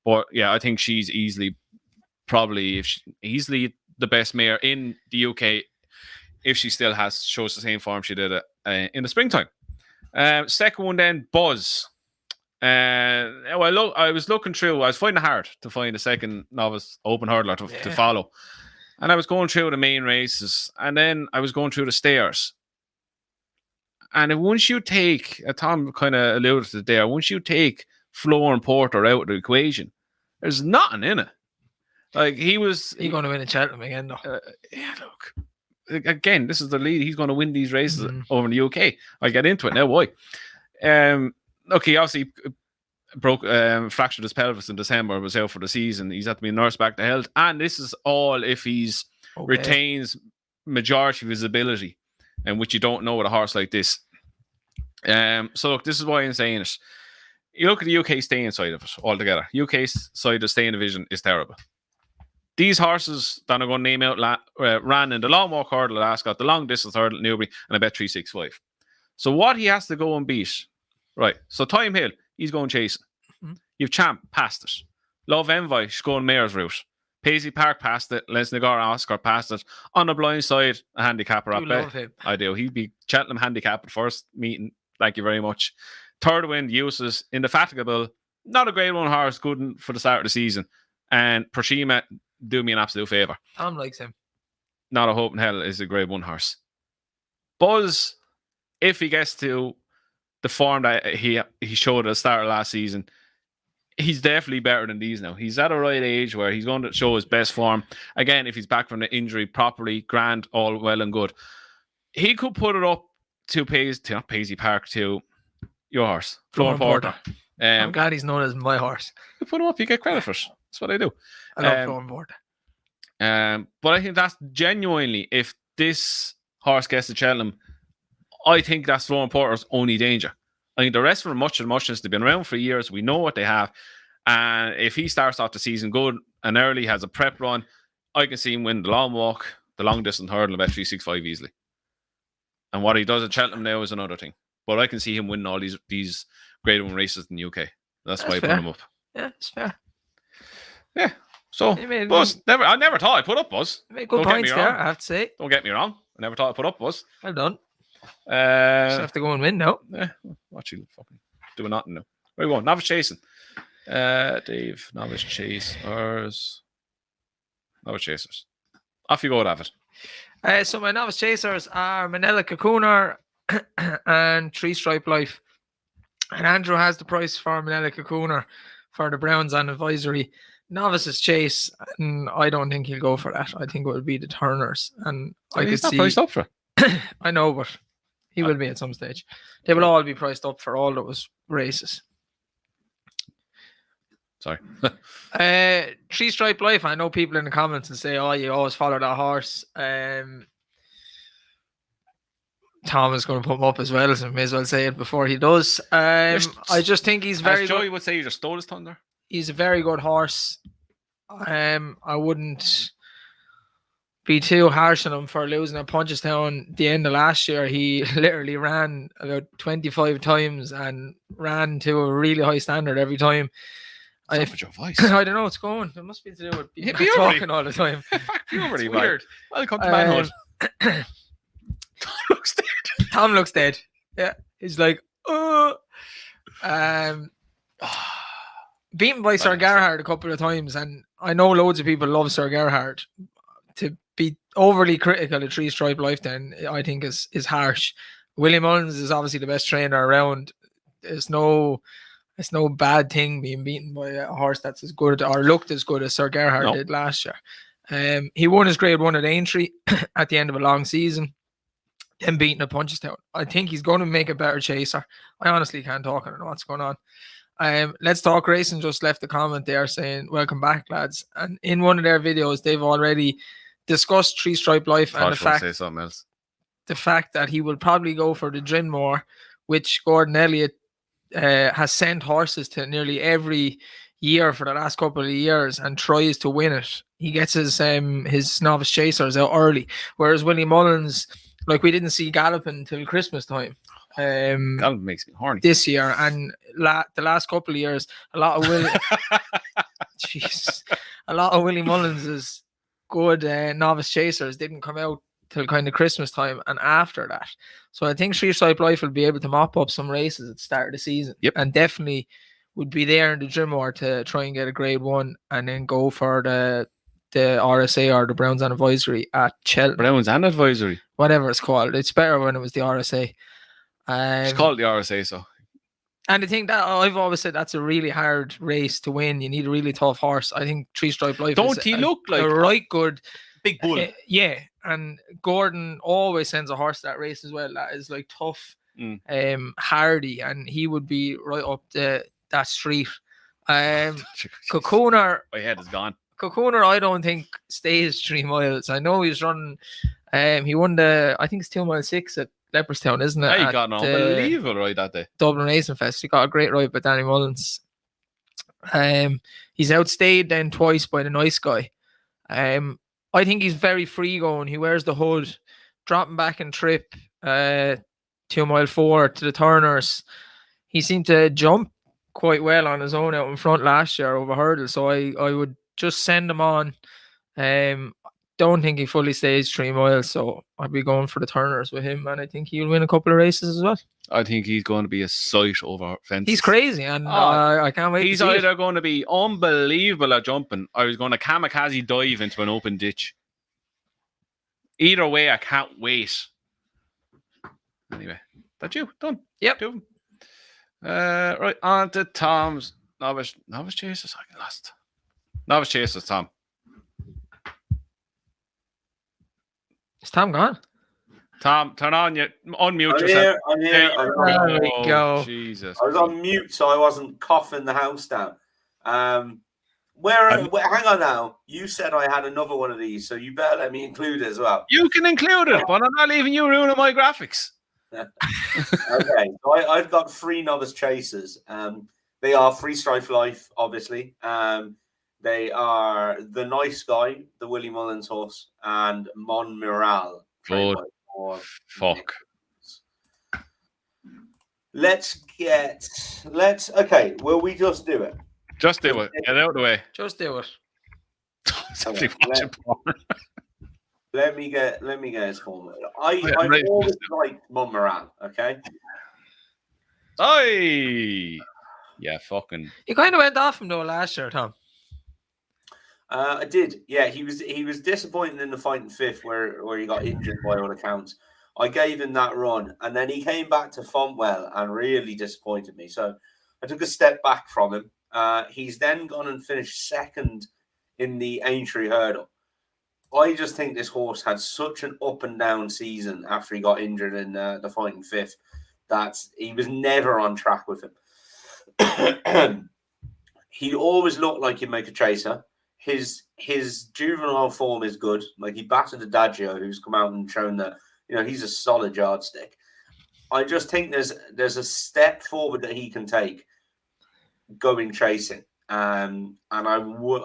But yeah, I think she's easily the best mare in the UK. If she still shows the same form she did in the springtime. Second one then, Buzz. I was looking through. I was finding it hard to find a second novice open hurdler to follow. And I was going through the main races. And then I was going through the stairs. And once you take, Tom kind of alluded to it there, once you take Floor and Porter out of the equation, there's nothing in it. Like, he's going to win a Cheltenham again, though. Yeah, look. Again, this is the lead. He's going to win these races over in the UK. I'll get into it now. Why? Look, he obviously fractured his pelvis in December, was out for the season. He's had to be nursed back to health. And this is all if he's retains majority of his ability, and which you don't know with a horse like this. So look, this is why I'm saying it. You look at the UK staying side of it altogether. UK side of staying division is terrible. These horses that I'm going to name out ran in the long walk hurdle at Ascot, the long distance hurdle at Newbury, and I bet 365. So what he has to go and beat, right? So Time Hill, he's going chasing. Mm-hmm. You've Champ past it. Love Envoy, she's going Mayor's route. Paisley Park passed it. Les Nagar Oscar passed it. On the blind side, a handicapper. I do. He'd be Cheltenham handicap at first meeting. Thank you very much. Third Wind, Uses, Indefatigable. Not a grade one horse, good for the start of the season. And Proshima, do me an absolute favour. Tom likes him. Not a Hope in Hell is a grade one horse. Buzz, if he gets to the form that he showed at the start of last season, he's definitely better than these now. He's at a right age where he's going to show his best form. Again, if he's back from the injury properly, grand, all well and good. He could put it up to not Paisley Park, to your horse, Floor Porter. I'm glad he's known as my horse. You put him up, you get credit for it. That's what I do. I love Floor Porter. But I think that's genuinely, if this horse gets to Cheltenham, I think that's Floor Porter's only danger. I think the rest of them, much of the muchness, they've been around for years. We know what they have. And if he starts off the season good and early, has a prep run, I can see him win the long walk, the long distance hurdle, about 365 easily. And what he does at Cheltenham now is another thing. But I can see him winning all these grade one races in the UK. That's why I put him up. Yeah, it's fair. Yeah. So, Buzz, I never thought I'd put up Buzz. You made good points there, I have to say. Don't get me wrong. I never thought I'd put up Buzz. Well done. Just have to go and win now. Yeah. Watch you fucking doing nothing now. Where you going? Novice Chasing. Dave, Novice Chasers. Novice Chasers. Off you go, David. So my Novice Chasers are Manila Cocooner, and 3 Stripe Life. And Andrew has the price for Manella Kakuna for the Browns on advisory. Novice's Chase, and I don't think he'll go for that. I think it will be the Turners. And I He's could not see. priced up for it. I know, but he will be at some stage. They will all be priced up for all those races. Sorry. 3 Stripe Life. I know people in the comments and say, "Oh, you always follow that horse." Tom is going to put him up as well, so may as well say it before he does. I just think he's very. As Joey would say, you just stole his thunder. He's a very good horse. I wouldn't be too harsh on him for losing at Punchestown the end of last year. He literally ran about 25 times and ran to a really high standard every time. What's up with your voice? I don't know what's going. It must be to do with being talking all the time. Puberty, It's weird. Welcome to manhood. Tom looks dead. Tom looks dead. Yeah, he's like, beaten by Sir Gerhard a couple of times, and I know loads of people love Sir Gerhard. To be overly critical of 3 Stripe Life, then I think is harsh. Willie Mullins is obviously the best trainer around. It's no bad thing being beaten by a horse that's as good or looked as good as Sir Gerhard did last year. He won his Grade 1 at Aintree at the end of a long season, then beating at Punchestown. I think he's going to make a better chaser. I honestly can't talk. I don't know what's going on. Let's Talk Racing just left a comment there saying, "Welcome back, lads." And in one of their videos, they've already discussed 3 Stripe Life and the fact that he will probably go for the Drinmore, which Gordon Elliott has sent horses to nearly every year for the last couple of years and tries to win it. He gets his Novice Chasers out early, whereas Willie Mullins, like, we didn't see galloping until Christmas time. That makes me horny this year, and the last couple of years, a lot of Willie Mullins' good Novice Chasers didn't come out till kind of Christmas time and after that. So I think 3 Stripe Life will be able to mop up some races at the start of the season. Yep. And definitely would be there in the Drinmore to try and get a Grade 1 and then go for the RSA or the Browns and Advisory at Cheltenham. Browns and Advisory. Whatever it's called. It's better when it was the RSA. Just call it the RSA, so. And I think that I've always said that's a really hard race to win. You need a really tough horse. I think 3 Stripe Life look like a right good big bull? Yeah, and Gordon always sends a horse to that race as well. That is like tough, hardy, and he would be right up that street. Kakuna, my head is gone. Kakuna, I don't think stays 3 miles. I know he's running. He won I think it's 2 mile 6 at Leopardstown, isn't it? Yeah, he got an unbelievable ride that day. Dublin Racing Fest. He got a great ride by Danny Mullins. He's outstayed then twice by the Nice Guy. I think he's very free going. He wears the hood, dropping back and trip 2 mile 4 to the Turners. He seemed to jump quite well on his own out in front last year over hurdles. So I would just send him on. Don't think he fully stays 3 miles, so I'd be going for the Turners with him, and I think he'll win a couple of races as well. I think he's going to be a sight over fences. He's crazy, and I can't wait. He's to see either going to be unbelievable at jumping, or he's going to kamikaze dive into an open ditch. Either way, I can't wait. Anyway, that's you done. Yep. Do right on to Tom's Novice Chasers. I lost. Novice Chasers, Tom. Is Tom gone? Tom, turn on you. Unmute yourself. I'm here. There we go. Jesus. I was on mute, so I wasn't coughing the house down. Where hang on now. You said I had another one of these, so you better let me include it as well. You can include it, but I'm not leaving you ruining my graphics. Okay, so I've got 3 Novice Chasers. They are 3 Stripe Life, obviously. They are the Nice Guy, the Willie Mullins horse, and Mon Miral. Good. Fuck. Okay, will we just do it? Just do it. Get out of the way. Just do it. Somebody watching porn. Let me get his form. I've always liked Mon Miral, okay? Oi! Yeah, fucking. You kind of went off him though last year, Tom. I did. Yeah, he was disappointing in the fighting fifth where he got injured by all accounts. I gave him that run, and then he came back to Fontwell and really disappointed me. So I took a step back from him. He's then gone and finished second in the Aintree Hurdle. I just think this horse had such an up and down season after he got injured in the Fighting Fifth that he was never on track with him. He always looked like he'd make a chaser. His juvenile form is good. Like, he battered Adagio, who's come out and shown that, you know, he's a solid yardstick. I just think there's a step forward that he can take going chasing. And I would,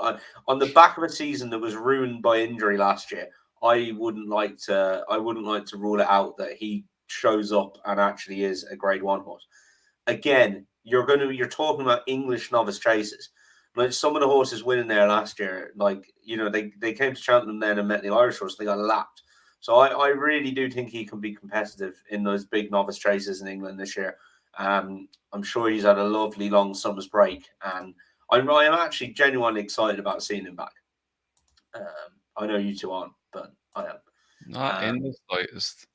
on the back of a season that was ruined by injury last year, I wouldn't like to rule it out that he shows up and actually is a Grade 1 horse. Again, you're talking about English novice chasers. Like, some of the horses winning there last year, like, you know, they came to Cheltenham then and met the Irish horse, they got lapped. So I really do think he can be competitive in those big novice chasers in England this year. I'm sure he's had a lovely long summer's break, and I am actually genuinely excited about seeing him back. I know you two aren't, but I am. Not in the slightest.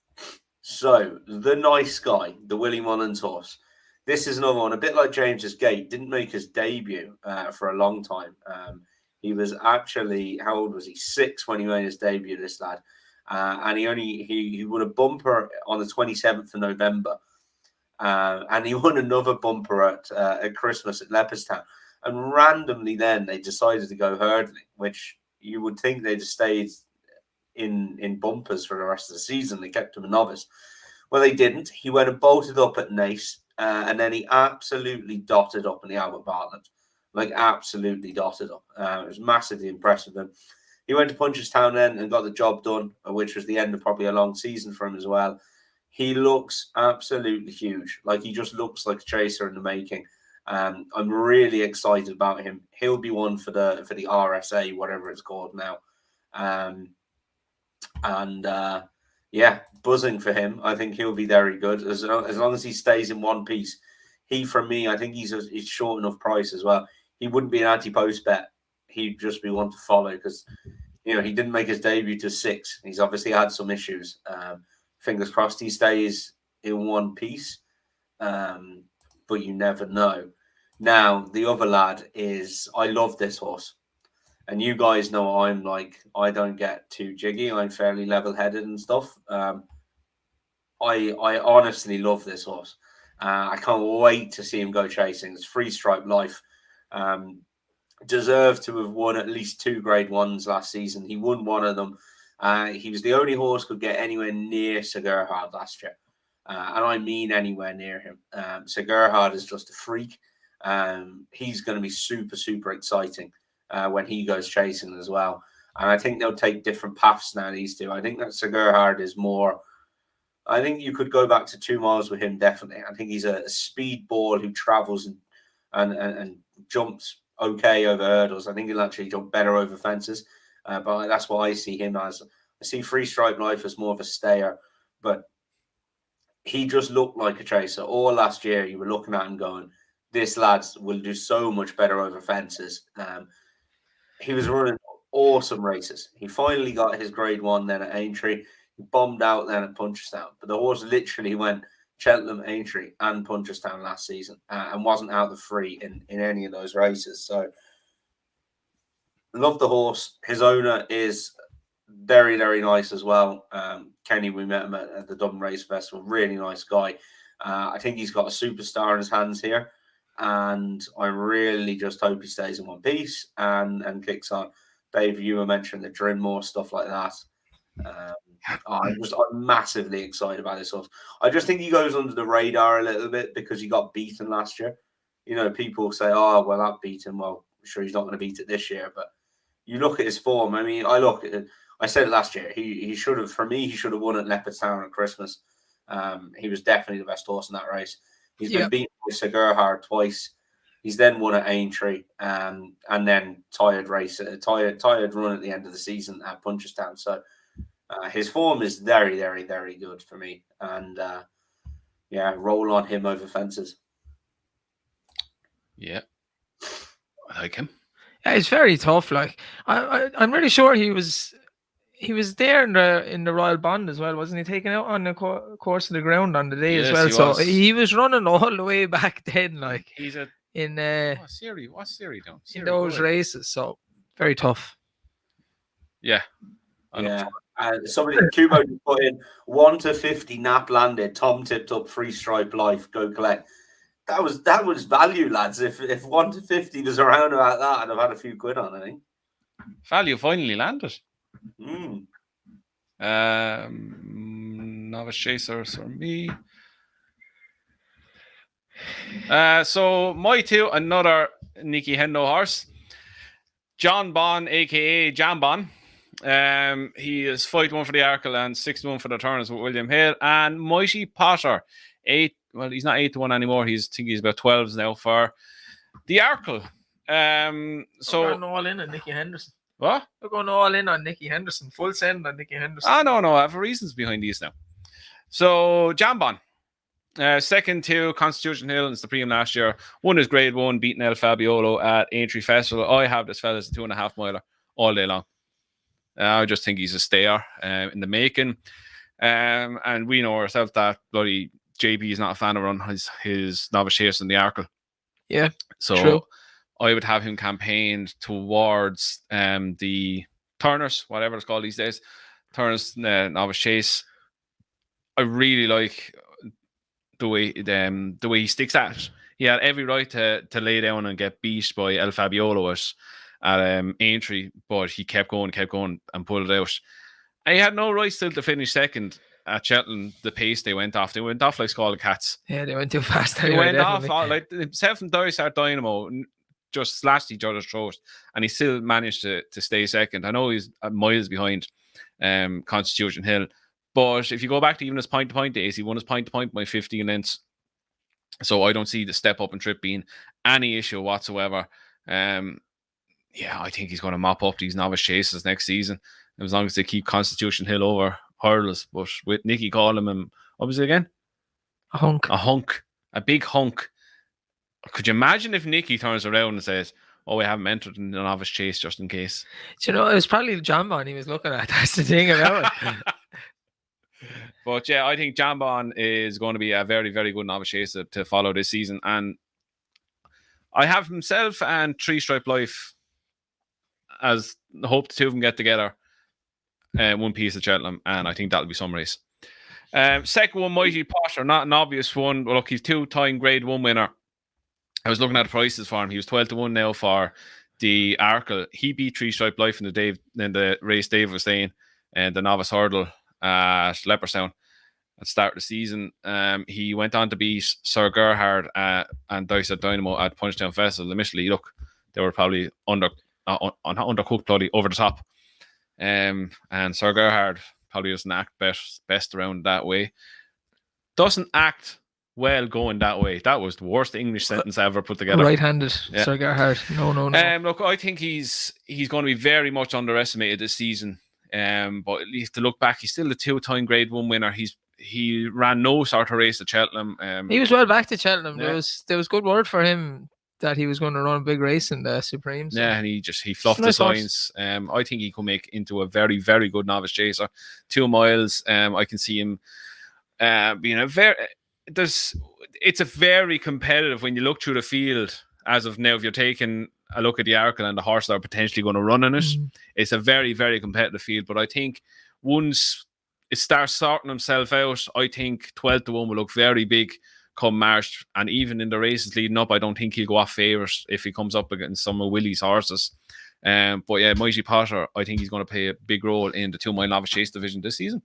So, the nice guy, the Willie Mullins horse. This is another one, a bit like James's Gate, didn't make his debut for a long time. He was actually, how old was he? 6 when he made his debut, this lad. And he won a bumper on the 27th of November. And he won another bumper at Christmas at Leopardstown. And randomly then they decided to go hurdling, which you would think they'd have stayed in bumpers for the rest of the season. They kept him a novice. Well, they didn't. He went and bolted up at Naas, and then he absolutely dotted up in the Albert Bartlett. Like, absolutely dotted up. I was massively impressed with him. He went to Punchestown then and got the job done, which was the end of probably a long season for him as well. He looks absolutely huge. Like, he just looks like a chaser in the making. I'm really excited about him. He'll be one for the RSA, whatever it's called now. Yeah, buzzing for him. I think he'll be very good as long as he stays in one piece. For me, I think he's short enough price as well. He wouldn't be an anti-post bet. He'd just be one to follow because, you know, he didn't make his debut to 6. He's obviously had some issues. Fingers crossed he stays in one piece. But you never know. Now, the other lad is, I love this horse. And you guys know I'm like, I don't get too jiggy. I'm fairly level-headed and stuff. I honestly love this horse. I can't wait to see him go chasing. It's Free Stripe Life. Deserved to have won at least 2 Grade 1s last season. He won one of them. He was the only horse could get anywhere near Sir Gerhard last year. And I mean anywhere near him. Sir Gerhard is just a freak. He's going to be super, super exciting when he goes chasing as well. And I think they'll take different paths now, these two. I think that Sir Gerhard is more... I think you could go back to 2 miles with him, definitely. I think he's a speed ball who travels and jumps okay over hurdles. I think he'll actually jump better over fences. But that's what I see him as. I see Free Stripe Life as more of a stayer. But he just looked like a chaser. All last year, you were looking at him going, this lad will do so much better over fences. He was running awesome races. He finally got his Grade 1 then at Aintree. He bombed out then at Punchestown. But the horse literally went Cheltenham, Aintree and Punchestown last season and wasn't out the free in any of those races. So, love the horse. His owner is very, very nice as well. Kenny, we met him at the Dublin Race Festival. Really nice guy. I think he's got a superstar in his hands here. And I really just hope he stays in one piece and kicks on. Dave, you were mentioning the Drinmore, stuff like that. I'm massively excited about this horse. I just think he goes under the radar a little bit because he got beaten last year. You know, people say, oh, well, that beat him. Well, I'm sure he's not going to beat it this year. But you look at his form. I mean, I said it last year. He should have, for me, he should have won at Leopardstown at Christmas. He was definitely the best horse in that race. He's been beaten by Sir Gerhard twice. He's then won at Aintree and then tired run at the end of the season at Punchestown. So his form is very, very, very good for me. And roll on him over fences. Yeah, I like him. Yeah, it's very tough. Like I'm really sure he was He was there in the Royal Bond as well, wasn't he? Taken out on the course of the ground on the day as well. So he was running all the way back then, like he's in what's Siri down? In those races. So very tough. Yeah. Somebody Kubo put in 1 to 50 nap landed. Tom tipped up 3 stripe life. Go collect. That was value, lads. If 1 to 50 was around about that, I'd have had a few quid on. I think value finally landed. Novice Chasers for me. So my two, another Nicky Hendo horse, John Bon, aka Jambon. He is 5-1 for the Arkle and 6-1 for the Turners with William Hill. And Mighty Potter, 8. Well, he's not 8-1 anymore. I think he's about 12s now for the Arkle. So we're going all in on Nicky Henderson. What? We're going all in on Nicky Henderson. Full send on Nicky Henderson. No. I have reasons behind these now. So Jambon. Second to Constitution Hill in Supreme last year. Won his grade 1, beating El Fabiolo at Aintree Festival. I have this fella as a 2.5 miler all day long. I just think he's a stayer in the making. And we know ourselves that bloody JB is not a fan of run his Novice Chaser in the Arkle. Yeah. So true. I would have him campaigned towards the Turners, whatever it's called these days. Turners Novice Chase. I really like the way he sticks at it. He had every right to lay down and get beat by El Fabiolo at Aintree, but he kept going and pulled it out. And he had no right still to finish second at Cheltenham. The pace they went off like scalded cats. Yeah, they went too fast. They went off like himself and Dysart Dynamo just slashed each other's throats, and he still managed to stay second. I know he's miles behind Constitution Hill, but if you go back to even his point-to-point days, he won his point-to-point by 15 lengths. So I don't see the step up and trip being any issue whatsoever. I think he's going to mop up these Novice Chasers next season, as long as they keep Constitution Hill over Hurdlers. But with Nicky calling him, what was it again? A hunk. A big hunk. Could you imagine if Nicky turns around and says, "Oh, we haven't entered in the Novice Chase just in case"? Do you know, it was probably Jambon he was looking at. That's the thing about it. But yeah, I think Jambon is going to be a very, very good Novice Chaser to follow this season. And I have himself and 3 Stripe Life as hope the two of them get together. One piece of Cheltenham, and I think that'll be some race. Second one, Mighty Potter, not an obvious one. But look, he's 2-time grade 1 winner. I was looking at the prices for him. He was 12-1 now for the Arkle. He beat 3 Stripe Life in the race Dave was saying, and the Novice Hurdle at Leopardstown at the start of the season. He went on to beat Sir Gerhard and Dysart Dynamo at Punchestown Festival. Initially, look, they were probably undercooked, bloody over the top. And Sir Gerhard probably doesn't act best around that way. Doesn't act well going that way. That was the worst English sentence I ever put together. Right-handed, yeah. Sir Gerhard. No. Look, I think he's going to be very much underestimated this season. But at least to look back, he's still a 2-time grade 1 winner. He ran no sort of race at Cheltenham. He was well back to Cheltenham. Yeah. There was good word for him that he was going to run a big race in the Supremes. Yeah, and he fluffed the signs. I think he could make into a very, very good Novice Chaser. 2 miles. I can see him being it's a very competitive when you look through the field as of now. If you're taking a look at the Arkle and the horse that are potentially going to run in it, it's a very, very competitive field. But I think once it starts sorting himself out, I think 12-1 will look very big come March. And even in the races leading up, I don't think he'll go off favourite if he comes up against some of Willie's horses. But yeah, Mighty Potter, I think he's going to play a big role in the 2 mile Novice Chase division this season.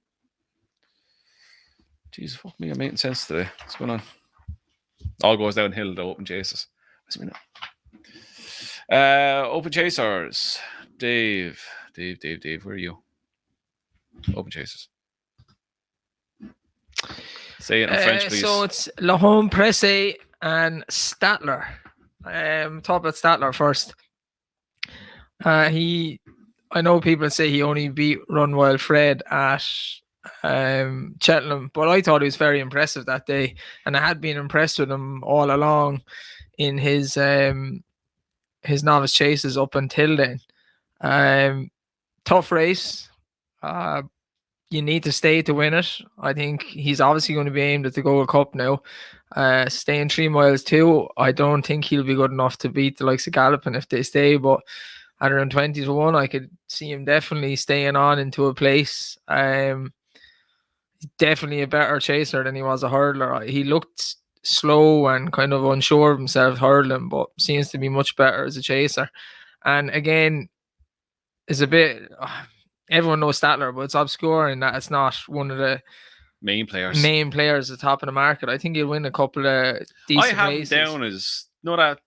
Jeez, fuck me, I'm making sense today. What's going on? All goes downhill, the Open Chasers. What's a minute? Open Chasers. Dave, where are you? Open Chasers. Say it in French, please. So it's La Home Presse and Statler. Talk about Statler first. I know people say he only beat Run Wild Fred at Cheltenham, but I thought he was very impressive that day, and I had been impressed with him all along in his Novice Chases up until then. Tough race. You need to stay to win it. I think he's obviously going to be aimed at the Gold Cup now. Staying 3 miles too, I don't think he'll be good enough to beat the likes of Gallopin if they stay, but at around 20 to 1, I could see him definitely staying on into a place. He's definitely a better chaser than he was a hurdler. He looked slow and kind of unsure of himself hurdling, but seems to be much better as a chaser. And again, is a bit... everyone knows Statler, but it's obscure in that it's not one of the main players at the top of the market. I think he'll win a couple of decent I have races. him down as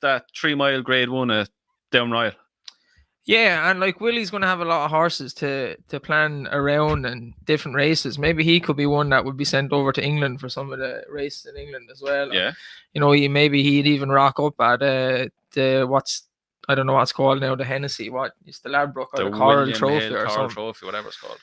that 3 mile grade 1 at Down Royal. Yeah, and like Willie's going to have a lot of horses to plan around and different races. Maybe he could be one that would be sent over to England for some of the races in England as well. Yeah, maybe he'd even rock up at I don't know what's called now, the Hennessy, it's the Ladbroke or the Coral Trophy or something. Trophy, whatever it's called.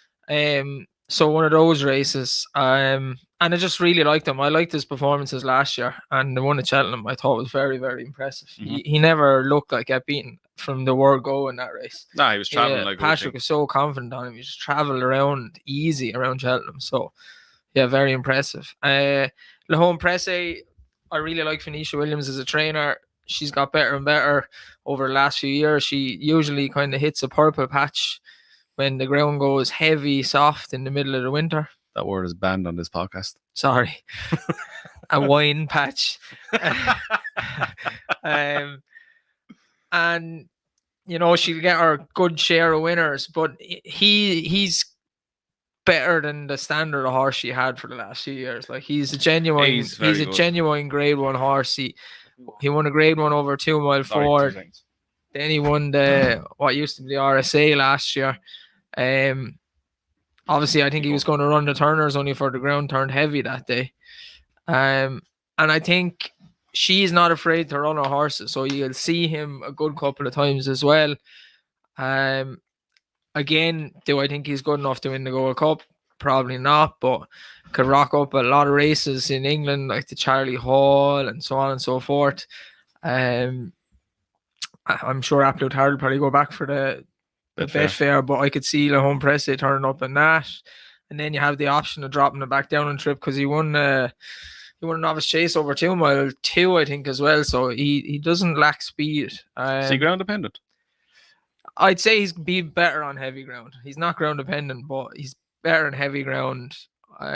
So one of those races. And I just really liked him. I liked his performances last year, and the one at Cheltenham I thought was very, very impressive. Mm-hmm. He never looked like get beaten from the word go in that race. No, he was traveling like Patrick was so confident on him. He just traveled around easy around Cheltenham. So yeah, very impressive. Le Home Presse, I really like Phoenicia Williams as a trainer. She's got better and better over the last few years. She usually kind of hits a purple patch when the ground goes heavy, soft in the middle of the winter. That word is banned on this podcast. Sorry. A wine patch. And, she'll get her good share of winners, but he's better than the standard of horse she had for the last few years. Like he's a genuine grade 1 horse. He won a grade 1 over 2 mile forward. Then he won what used to be the RSA last year. Obviously, I think he was going to run the turners only for the ground turned heavy that day. And I think she's not afraid to run her horses, so you'll see him a good couple of times as well. Again, do I think he's good enough to win the Gold Cup? Probably not, but could rock up a lot of races in England, like the Charlie Hall and so on and so forth. I'm sure Absolute Hard will probably go back for the Betfair, but I could see Le Home Presse turning up in that. And then you have the option of dropping it back down on trip because he won a Novice Chaser over 2 mile 2, I think, as well. So he doesn't lack speed. Is he ground dependent? I'd say he's be better on heavy ground. He's not ground dependent, but he's better on heavy ground.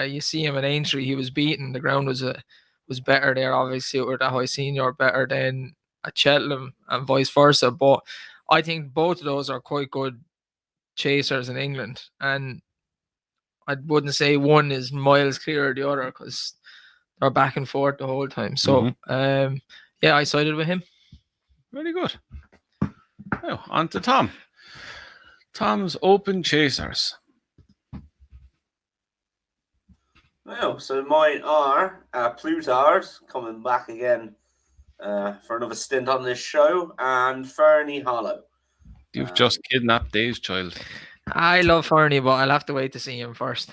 You see him at Aintree, he was beaten. The ground was better there, obviously, or the High Senior better than at Cheltenham and vice versa. But I think both of those are quite good chasers in England, and I wouldn't say one is miles clear of the other because they're back and forth the whole time. So, I sided with him. Very good. Now, on to Tom. Tom's Open Chasers. Well, so mine are Plutard coming back again for another stint on this show, and Fernie Hollow. You've just kidnapped Dave's child. I love Fernie, but I'll have to wait to see him first.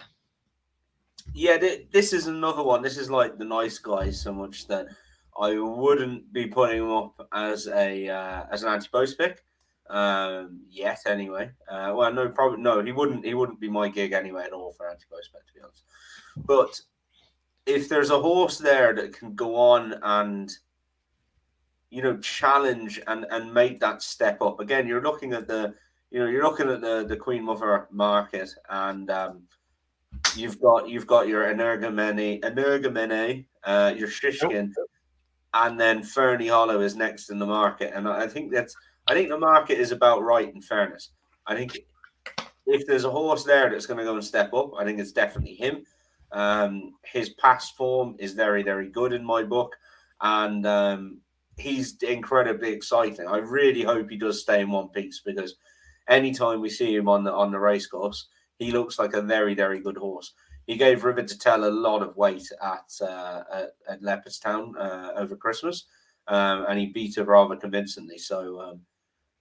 Yeah, this is another one. This is like the nice guys so much that I wouldn't be putting him up as an anti-post pick yet. Anyway, he wouldn't be my gig anyway at all for anti-post pick, to be honest. But if there's a horse there that can go on and challenge and make that step up, again, you're looking at the Queen Mother market, and you've got your Energumene, your Shishkin, and then Fernie Hollow is next in the market, and I think the market is about right. In fairness, I think if there's a horse there that's going to go and step up, I think it's definitely him. His past form is very, very good in my book, and he's incredibly exciting. I really hope he does stay in one piece, because anytime we see him on the race course, he looks like a very, very good horse. He gave River to Tell a lot of weight at Leopardstown over Christmas, and he beat her rather convincingly. So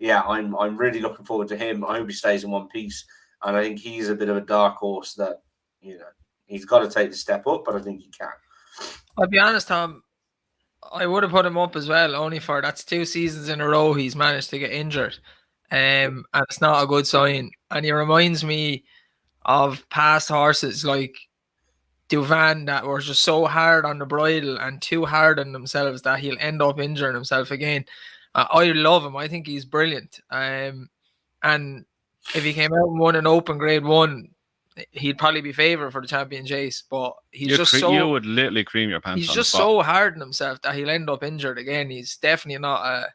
I'm really looking forward to him. I hope he stays in one piece, and I think he's a bit of a dark horse that he's got to take the step up, but I think he can. I'll be honest, Tom, I would have put him up as well, only for that's 2 seasons in a row he's managed to get injured, and it's not a good sign. And he reminds me of past horses like Duvan that were just so hard on the bridle and too hard on themselves that he'll end up injuring himself again. I love him. I think he's brilliant. And if he came out and won an Open Grade 1, he'd probably be favourite for the Champion Chase. But he's you would literally cream your pants. He's just so hard on himself that he'll end up injured again. He's definitely not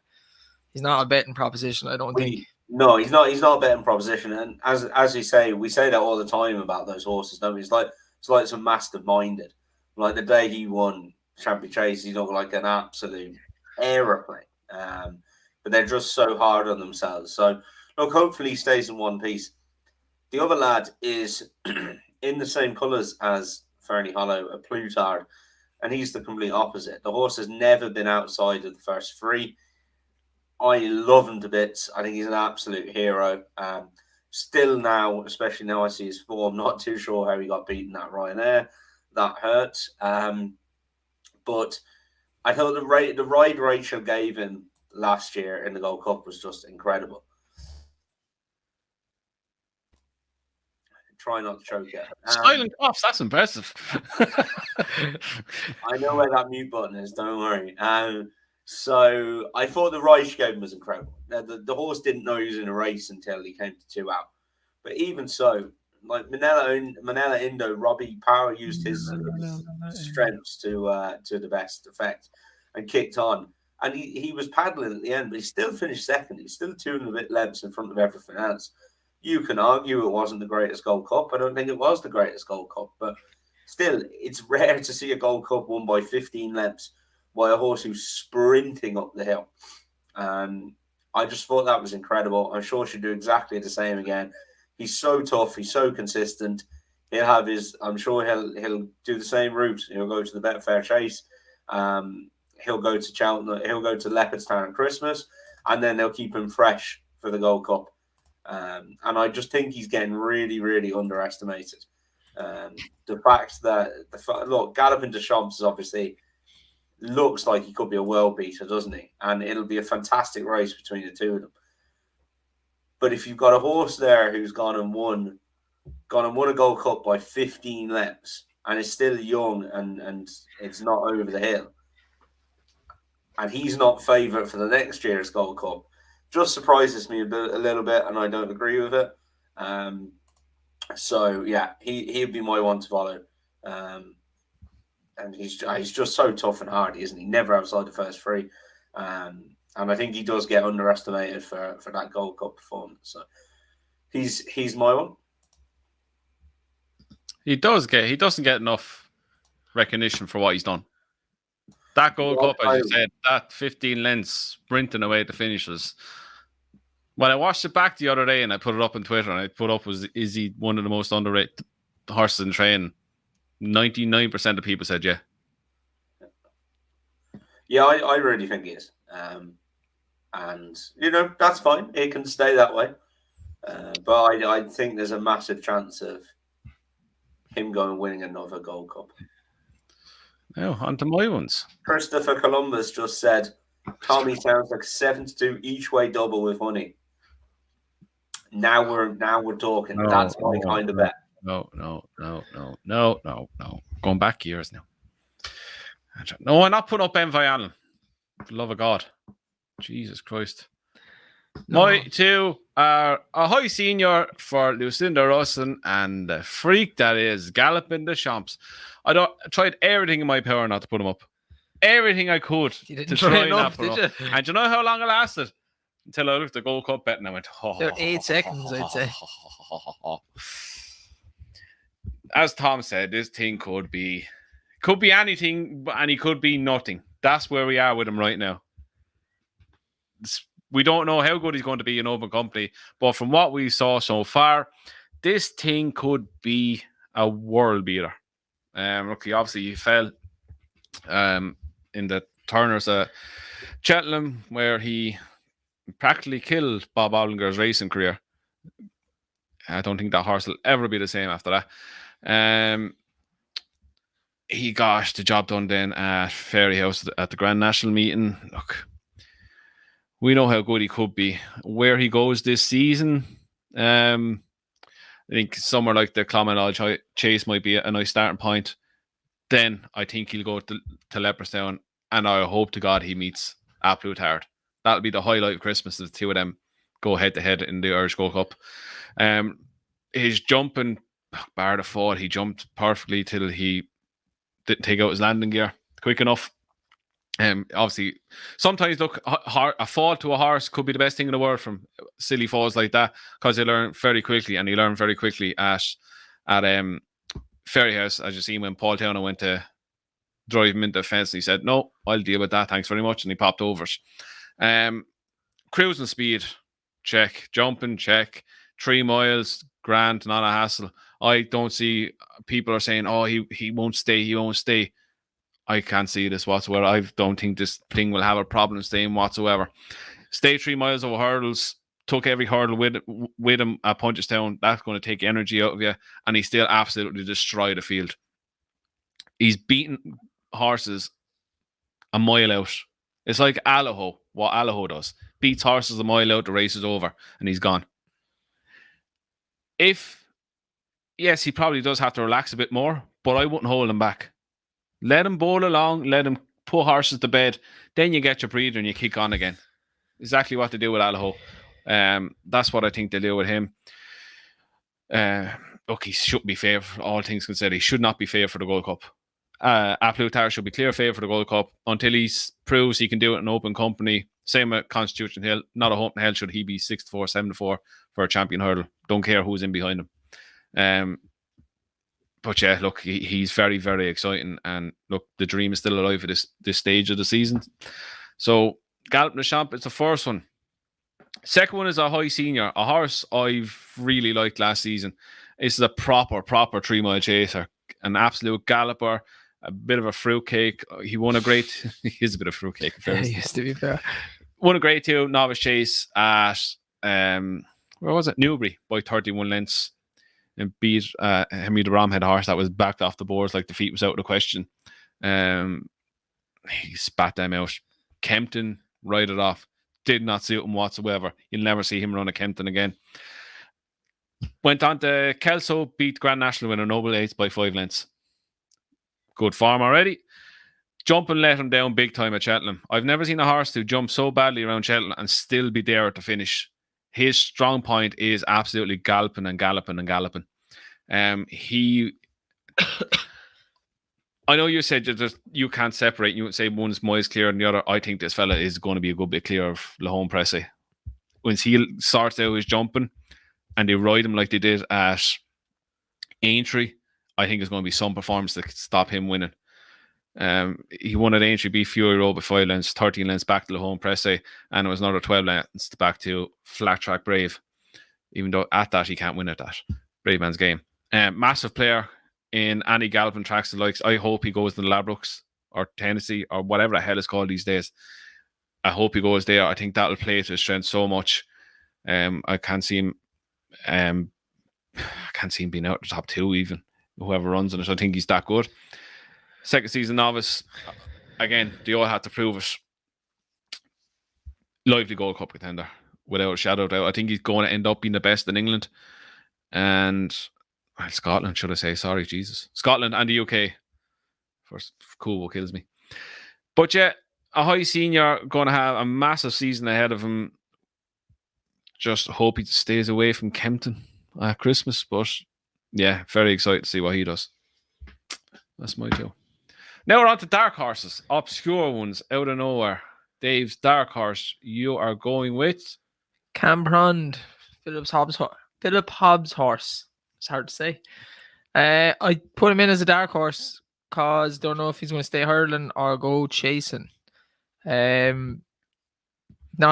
a betting proposition, I don't think. No, he's not a betting proposition. And as we say that all the time about those horses, don't we? It's like some masterminded. Like the day he won Champion Chase, he looked like an absolute aeroplane. But they're just so hard on themselves. So, look, hopefully he stays in one piece. The other lad is in the same colours as Fernie Hollow, a Plutard, and he's the complete opposite. The horse has never been outside of the first 3. I love him to bits. I think he's an absolute hero. Still now, especially now I see his form, not too sure how he got beaten at Ryanair. That hurt. But I thought the ride Rachel gave him last year in the Gold Cup was just incredible. Try not to choke it. Silent coughs, that's impressive. I know where that mute button is, don't worry. So I thought the ride she gave him was incredible. The horse didn't know he was in a race until he came to 2 out. But even so, like Manila Indo, Robbie Power used his strengths to the best effect and kicked on. And he was paddling at the end, but he still finished second. He's still 2 and a bit lengths in front of everything else. You can argue it wasn't the greatest Gold Cup. I don't think it was the greatest Gold Cup, but still, it's rare to see a Gold Cup won by 15 lengths by a horse who's sprinting up the hill. I just thought that was incredible. I'm sure she'll do exactly the same again. He's so tough. He's so consistent. He'll have I'm sure he'll do the same route. He'll go to the Betfair Chase. He'll go to Cheltenham. He'll go to Leopardstown on Christmas, and then they'll keep him fresh for the Gold Cup. And I just think he's getting really, really underestimated. The fact that look, Galloping to Champs is obviously looks like he could be a world beater, doesn't he? And it'll be a fantastic race between the two of them. But if you've got a horse there who's gone and won a Gold Cup by 15 lengths and is still young and it's not over the hill, and he's not favourite for the next year's Gold Cup, just surprises me a little bit, and I don't agree with it. So yeah, he'd be my one to follow. And he's just so tough and hardy, isn't he? Never outside the first 3. And I think he does get underestimated for that Gold Cup performance. So he's my one. He doesn't get enough recognition for what he's done. That Gold Cup, as you said, that 15 lengths sprinting away to finishes. When I watched it back the other day and I put it up on Twitter and I put up is he one of the most underrated horses in training? 99% of people said yeah. Yeah, I really think he is. And, that's fine. It can stay that way. But I think there's a massive chance of him going and winning another Gold Cup. Now, on to my ones. Christopher Columbus just said, Tommy sounds like 7-2 each way double with honey. Now we're talking. No, That's my kind of bet. No. Going back years now. No, I'm not putting up Ben Allen. For the love of God. Jesus Christ. No. My 2 are a high senior for Lucinda Russell and the freak that is Galloping the Champs. I tried everything in my power not to put him up. Everything I could to try not put him up. And do you know how long it lasted? Until I looked at the Gold Cup bet and I went, There 8 seconds, I'd say. As Tom said, this thing could be anything, and he could be nothing. That's where we are with him right now. We don't know how good he's going to be in open company, but from what we saw so far, this thing could be a world beater. Look, he fell in the Turners Cheltenham, where he practically killed Bob Ollinger's racing career. I don't think that horse will ever be the same after that. He got the job done then at Ferry House at the Grand National meeting. Look, we know how good he could be. Where he goes this season, I think somewhere like the Clonmel Chase might be a nice starting point. Then I think he'll go to Leopardstown, and I hope to God he meets Absolute Hard. That'll be the highlight of Christmas, the two of them go head to head in the Irish Gold Cup. His jumping, bar the fall, he jumped perfectly till he didn't take out his landing gear quick enough. Obviously, sometimes look, a fall to a horse could be the best thing in the world from silly falls like that, because they learn very quickly, and he learned very quickly at Ferry House, as you see when Paul Townend went to drive him into the fence, and he said, "No, I'll deal with that, thanks very much," and he popped over it. Cruising speed, check. Jumping, check. 3 miles, grand, not a hassle. I don't see people are saying, "Oh, he won't stay, he won't stay." I can't see this whatsoever. I don't think this thing will have a problem staying whatsoever. Stay 3 miles over hurdles, took every hurdle with him at Punchestown. That's going to take energy out of you, and he still absolutely destroyed the field. He's beaten horses a mile out. It's like Allaho, what Allaho does. Beats horses a mile out, the race is over, and he's gone. Yes, he probably does have to relax a bit more, but I wouldn't hold him back. Let him bowl along, let him put horses to bed, then you get your breather and you kick on again. Exactly what they do with Allaho. That's what I think they do with him. Look, he shouldn't be favourite, all things considered. He should not be favourite for the Gold Cup. Aplutar should be clear favourite for the Gold Cup until he proves he can do it in open company. Same with Constitution Hill. Not a hope in hell should he be 6-4, 7-4 for a champion hurdle. Don't care who's in behind him. But yeah, look, he's very, very exciting. And look, the dream is still alive at this stage of the season. So, Galop de Champ is the first one. Second one is a high senior, a horse I've really liked last season. This is a proper 3 mile chaser, an absolute galloper, a bit of a fruitcake. He won a great, he is a bit of fruitcake. Yeah, he used to be fair. Won a grade 2 Novice Chase at, where was it? Newbury by 31 lengths. And beat Henry the Romhead horse that was backed off the boards like the feet was out of the question. He spat them out. Kempton ride it off. Did not suit him whatsoever. You'll never see him run a Kempton again. Went on to Kelso, beat Grand National winner Noble 8 by 5 lengths. Good form already. Jumping let him down big time at Cheltenham. I've never seen a horse who jump so badly around Cheltenham and still be there at the finish. His strong point is absolutely galloping and galloping and galloping. I know you said you can't separate. You would say one's miles clear and the other. I think this fella is going to be a good bit clear of Lahone Presse. Once he sorts out his jumping and they ride him like they did at Aintree, I think there's going to be some performance to stop him winning. He won at Aintree, beat Fury Road by 5 lengths, 13 lengths back to Lahone Presse, and it was another 12 lengths back to Flat Track Brave. Even though at that he can't win at that. Brave man's game. Massive player in any galloping tracks the likes. I hope he goes to the Labrooks or Tennessee or whatever the hell it's called these days. I hope he goes there. I think that'll play to his strength so much. I can't see him. I can't see him being out the top 2 even. Whoever runs in it, I think he's that good. Second season novice, again, they all have to prove it. Lively Gold Cup contender, without a shadow of doubt. I think he's going to end up being the best in England and Scotland, should I say? Sorry, Jesus. Scotland and the UK. First, cool, what kills me. But yeah, a high senior going to have a massive season ahead of him. Just hope he stays away from Kempton at Christmas. But yeah, very excited to see what he does. That's my joke. Now we're on to dark horses, obscure ones out of nowhere. Dave's dark horse, you are going with Cambrond, Philip Hobbs horse. It's hard to say. I put him in as a dark horse because don't know if he's going to stay hurdling or go chasing. Not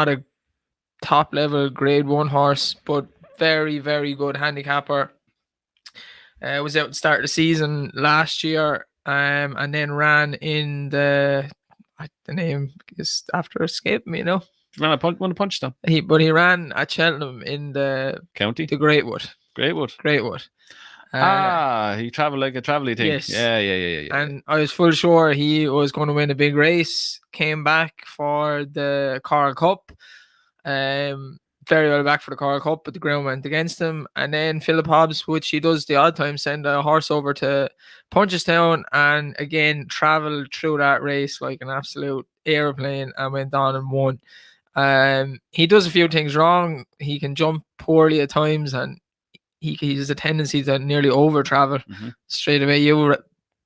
a top level grade 1 horse, but very, very good handicapper. Was out to start the season last year. And then ran in the name is after escaping me, you know. Won a Punchestown. He ran at Cheltenham in the county, the Greatwood. He travelled like a travelly thing. Yes. Yeah. And I was full sure he was going to win a big race. Came back for the Coral Cup. very well back for the Coral Cup, but the ground went against him. And then Philip Hobbs, which he does the odd time, send a horse over to Punchestown and again travelled through that race like an absolute airplane and went on and won. He does a few things wrong. He can jump poorly at times, and he has a tendency to nearly over travel straight away. You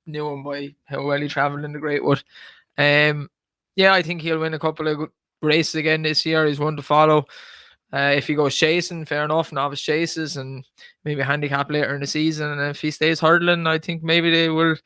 knew him by how well he travelled in the Greatwood. Yeah, I think he'll win a couple of races again this year. He's one to follow. If he goes chasing, fair enough, Novice Chasers and maybe a handicap later in the season. And if he stays hurdling, I think maybe they will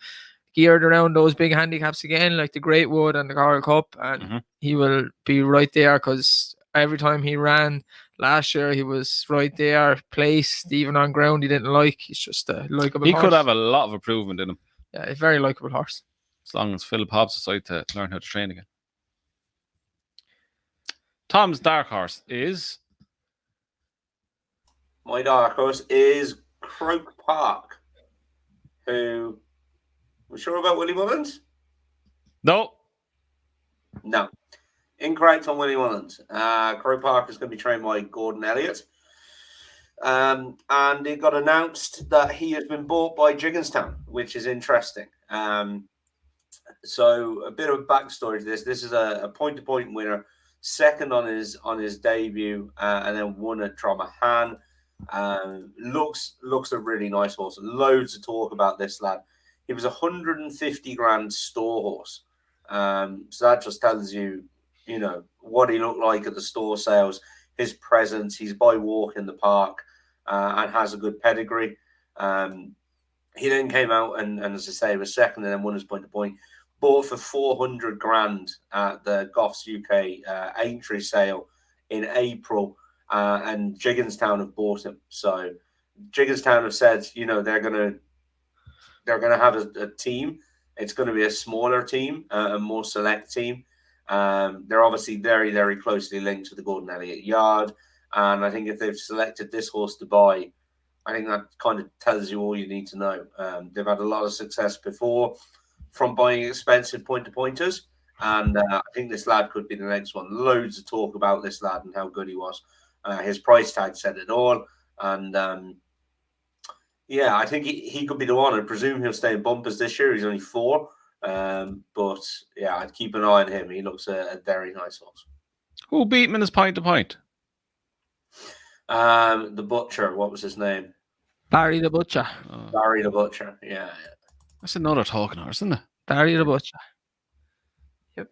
gear it around those big handicaps again, like the Greatwood and the Coral Cup. And he will be right there, because every time he ran last year, he was right there, placed, even on ground he didn't like. He's just a likeable horse. He could have a lot of improvement in him. Yeah, a very likeable horse. As long as Philip Hobbs decides to learn how to train again. Tom's dark horse is... My dark horse is Croke Park, who... We're sure about Willie Mullins? No. No. Incorrect on Willie Mullins. Croke Park is going to be trained by Gordon Elliott. And it got announced that he has been bought by Jigginstown, which is interesting. So a bit of a backstory to this. This is a point-to-point winner, second on his debut, and then won at Dromahan. Looks a really nice horse. Loads to talk about this lad. He was 150 grand store horse. So that just tells you, what he looked like at the store sales, his presence. He's by walk in the park and has a good pedigree. He then came out and as I say, was second and then won his point-to-point. Bought for 400 grand at the Goffs UK Aintree sale in April, and Jigginstown have bought him. So Jigginstown have said, they're gonna have a team. It's going to be a smaller team, a more select team. They're obviously very, very closely linked to the Gordon Elliott yard, and I think if they've selected this horse to buy, I think that kind of tells you all you need to know. They've had a lot of success before from buying expensive point-to-pointers, and I think this lad could be the next one. Loads of talk about this lad and how good he was. His price tag said it all, and I think he could be the one. I presume he'll stay in bumpers this year. He's only 4, but yeah, I'd keep an eye on him. He looks a very nice horse. Who beat him in his point-to-point? The Butcher. What was his name? Barry the Butcher. Barry the Butcher. Yeah. That's another talking horse, isn't it? Barry the Butcher. Yep.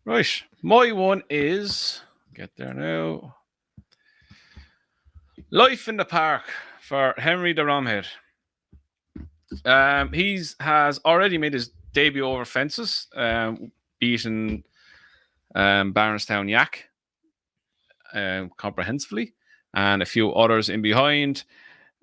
Right. My one is... Get there now. Life in the Park for Henry de Romhead. He has already made his debut over fences, beating Barnestown Yak comprehensively, and a few others in behind.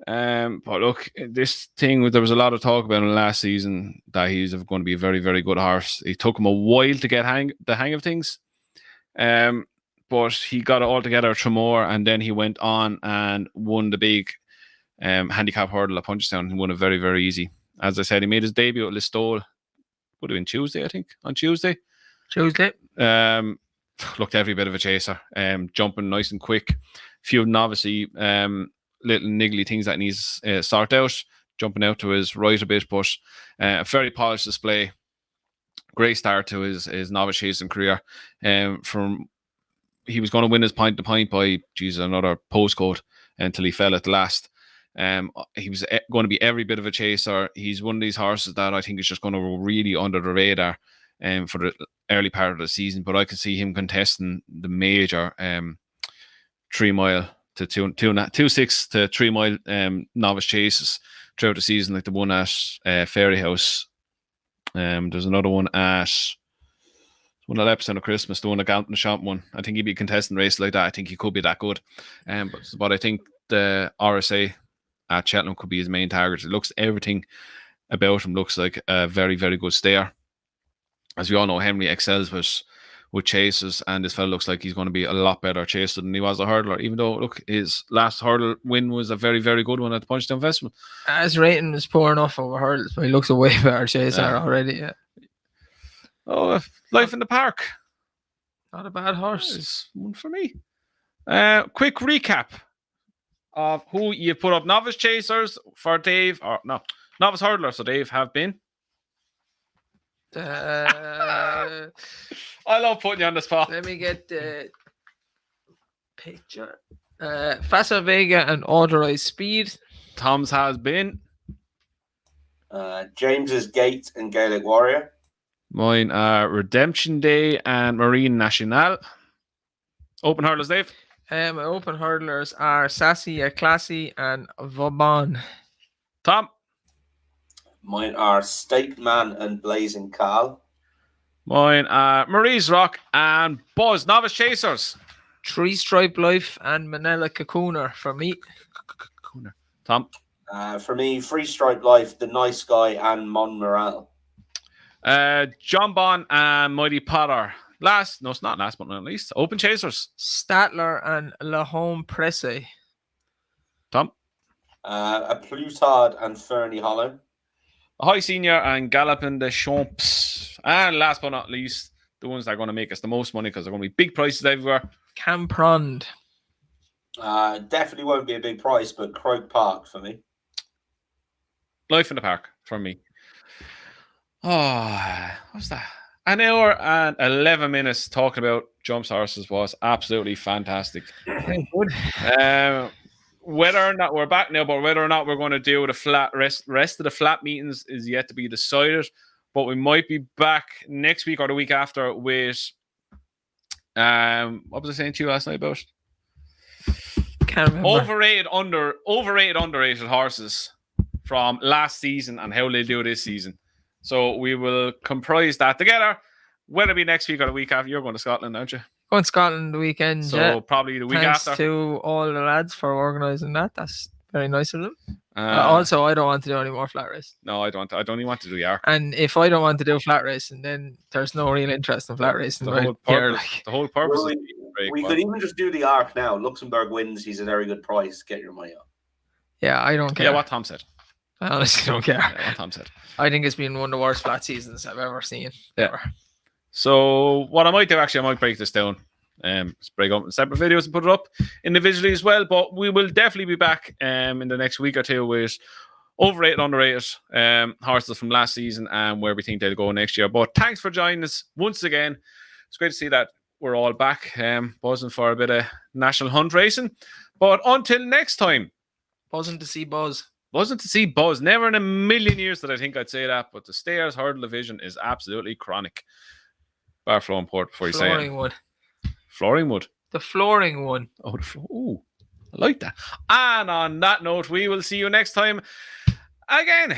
But look, this thing, there was a lot of talk about him last season that he's going to be a very, very good horse. It took him a while to get the hang of things. But he got it all together at Tremor, and then he went on and won the big handicap hurdle at Punchestown and won it very, very easy. As I said, he made his debut at Listowel. Would have been Tuesday, I think. On Tuesday. Looked every bit of a chaser. Jumping nice and quick. Few novice-y little niggly things that he needs sort out. Jumping out to his right a bit, but a very polished display. Great start to his novice chasing career. He was going to win his point-to-point by, another postcode until he fell at the last. He was going to be every bit of a chaser. He's one of these horses that I think is just going to go really under the radar for the early part of the season. But I could see him contesting the major 3 mile to 2.6 to 3 mile novice chases throughout the season, like the one at Fairy House. There's another one at one at Epsom of Christmas, the one at Galton Shop one. I think he'd be contesting race like that. I think he could be that good. But I think the RSA at Cheltenham could be his main target. It looks, everything about him looks like a very, very good stayer. As we all know, Henry excels with chasers, and this fellow looks like he's going to be a lot better chaser than he was a hurdler, even though, look, his last hurdle win was a very, very good one at the Punchestown Festival. His rating was poor enough over hurdles, but he looks a way better chaser already, yeah. Oh, Life in the Park. Not a bad horse. It's one for me. Quick recap of who you put up. Novice Chasers for Dave, or no, Novice Hurdlers. So Dave have been. I love putting you on the spot. Let me get the picture. Fasa Vega and Authorized Speed. Tom's has been. James's Gate and Gaelic Warrior. Mine are Redemption Day and Marine Nationale. Open hurdlers, Dave. My open hurdlers are Sassy, Classy, and Vauban. Tom. Mine are State Man and Blazing Cal. Mine are Marie's Rock and Buzz. Novice Chasers. Three Stripe Life and Manila Cocooner for me. Tom. For me, Free Stripe Life, The Nice Guy, and Mon Morale. John Bon and Mighty Potter. No, it's not last but not least. Open Chasers. Statler and La Home Presse. Tom. A Plutard and Fernie Hollow. A High Senior and Gallopin de Champs. And last but not least, the ones that are going to make us the most money because they're going to be big prices everywhere. Camprond. Definitely won't be a big price, but Croke Park for me. Life in the Park for me. Oh, what's that? An hour and 11 minutes talking about jumps horses was absolutely fantastic. Good. Whether or not we're back now, but whether or not we're going to do the flat rest of the flat meetings is yet to be decided. But we might be back next week or the week after with what was I saying to you last night about? Can't remember. Overrated, underrated horses from last season and how they do this season. So we will comprise that together. Whether it be next week or the week after. You're going to Scotland, aren't you? Going to Scotland the weekend. So probably the week Thanks after. to all the lads for organising that. That's very nice of them. Also, I don't want to do any more flat race. No, I don't. I don't even want to do the arc. And if I don't want to do flat racing, then there's no real interest in flat racing. The whole purpose. Well, we could even just do the arc now. Luxembourg wins. He's a very good price. Get your money on. Yeah, I don't care. Yeah, what Tom said. I honestly don't care. Yeah, what Tom said. I think it's been one of the worst flat seasons I've ever seen. Yeah. Ever. So what I might do, actually, I might break this down. Break up in separate videos and put it up individually as well. But we will definitely be back in the next week or two with overrated, underrated horses from last season and where we think they'll go next year. But thanks for joining us once again. It's great to see that we're all back buzzing for a bit of national hunt racing. But until next time. Buzzing to see Buzz. Wasn't to see Buzz. Never in a million years did I think I'd say that. But the Stairs Hurdle Division is absolutely chronic. Bar flowing port before you say it. Flooring wood. Flooring wood. The flooring one. Oh, ooh, I like that. And on that note, we will see you next time again.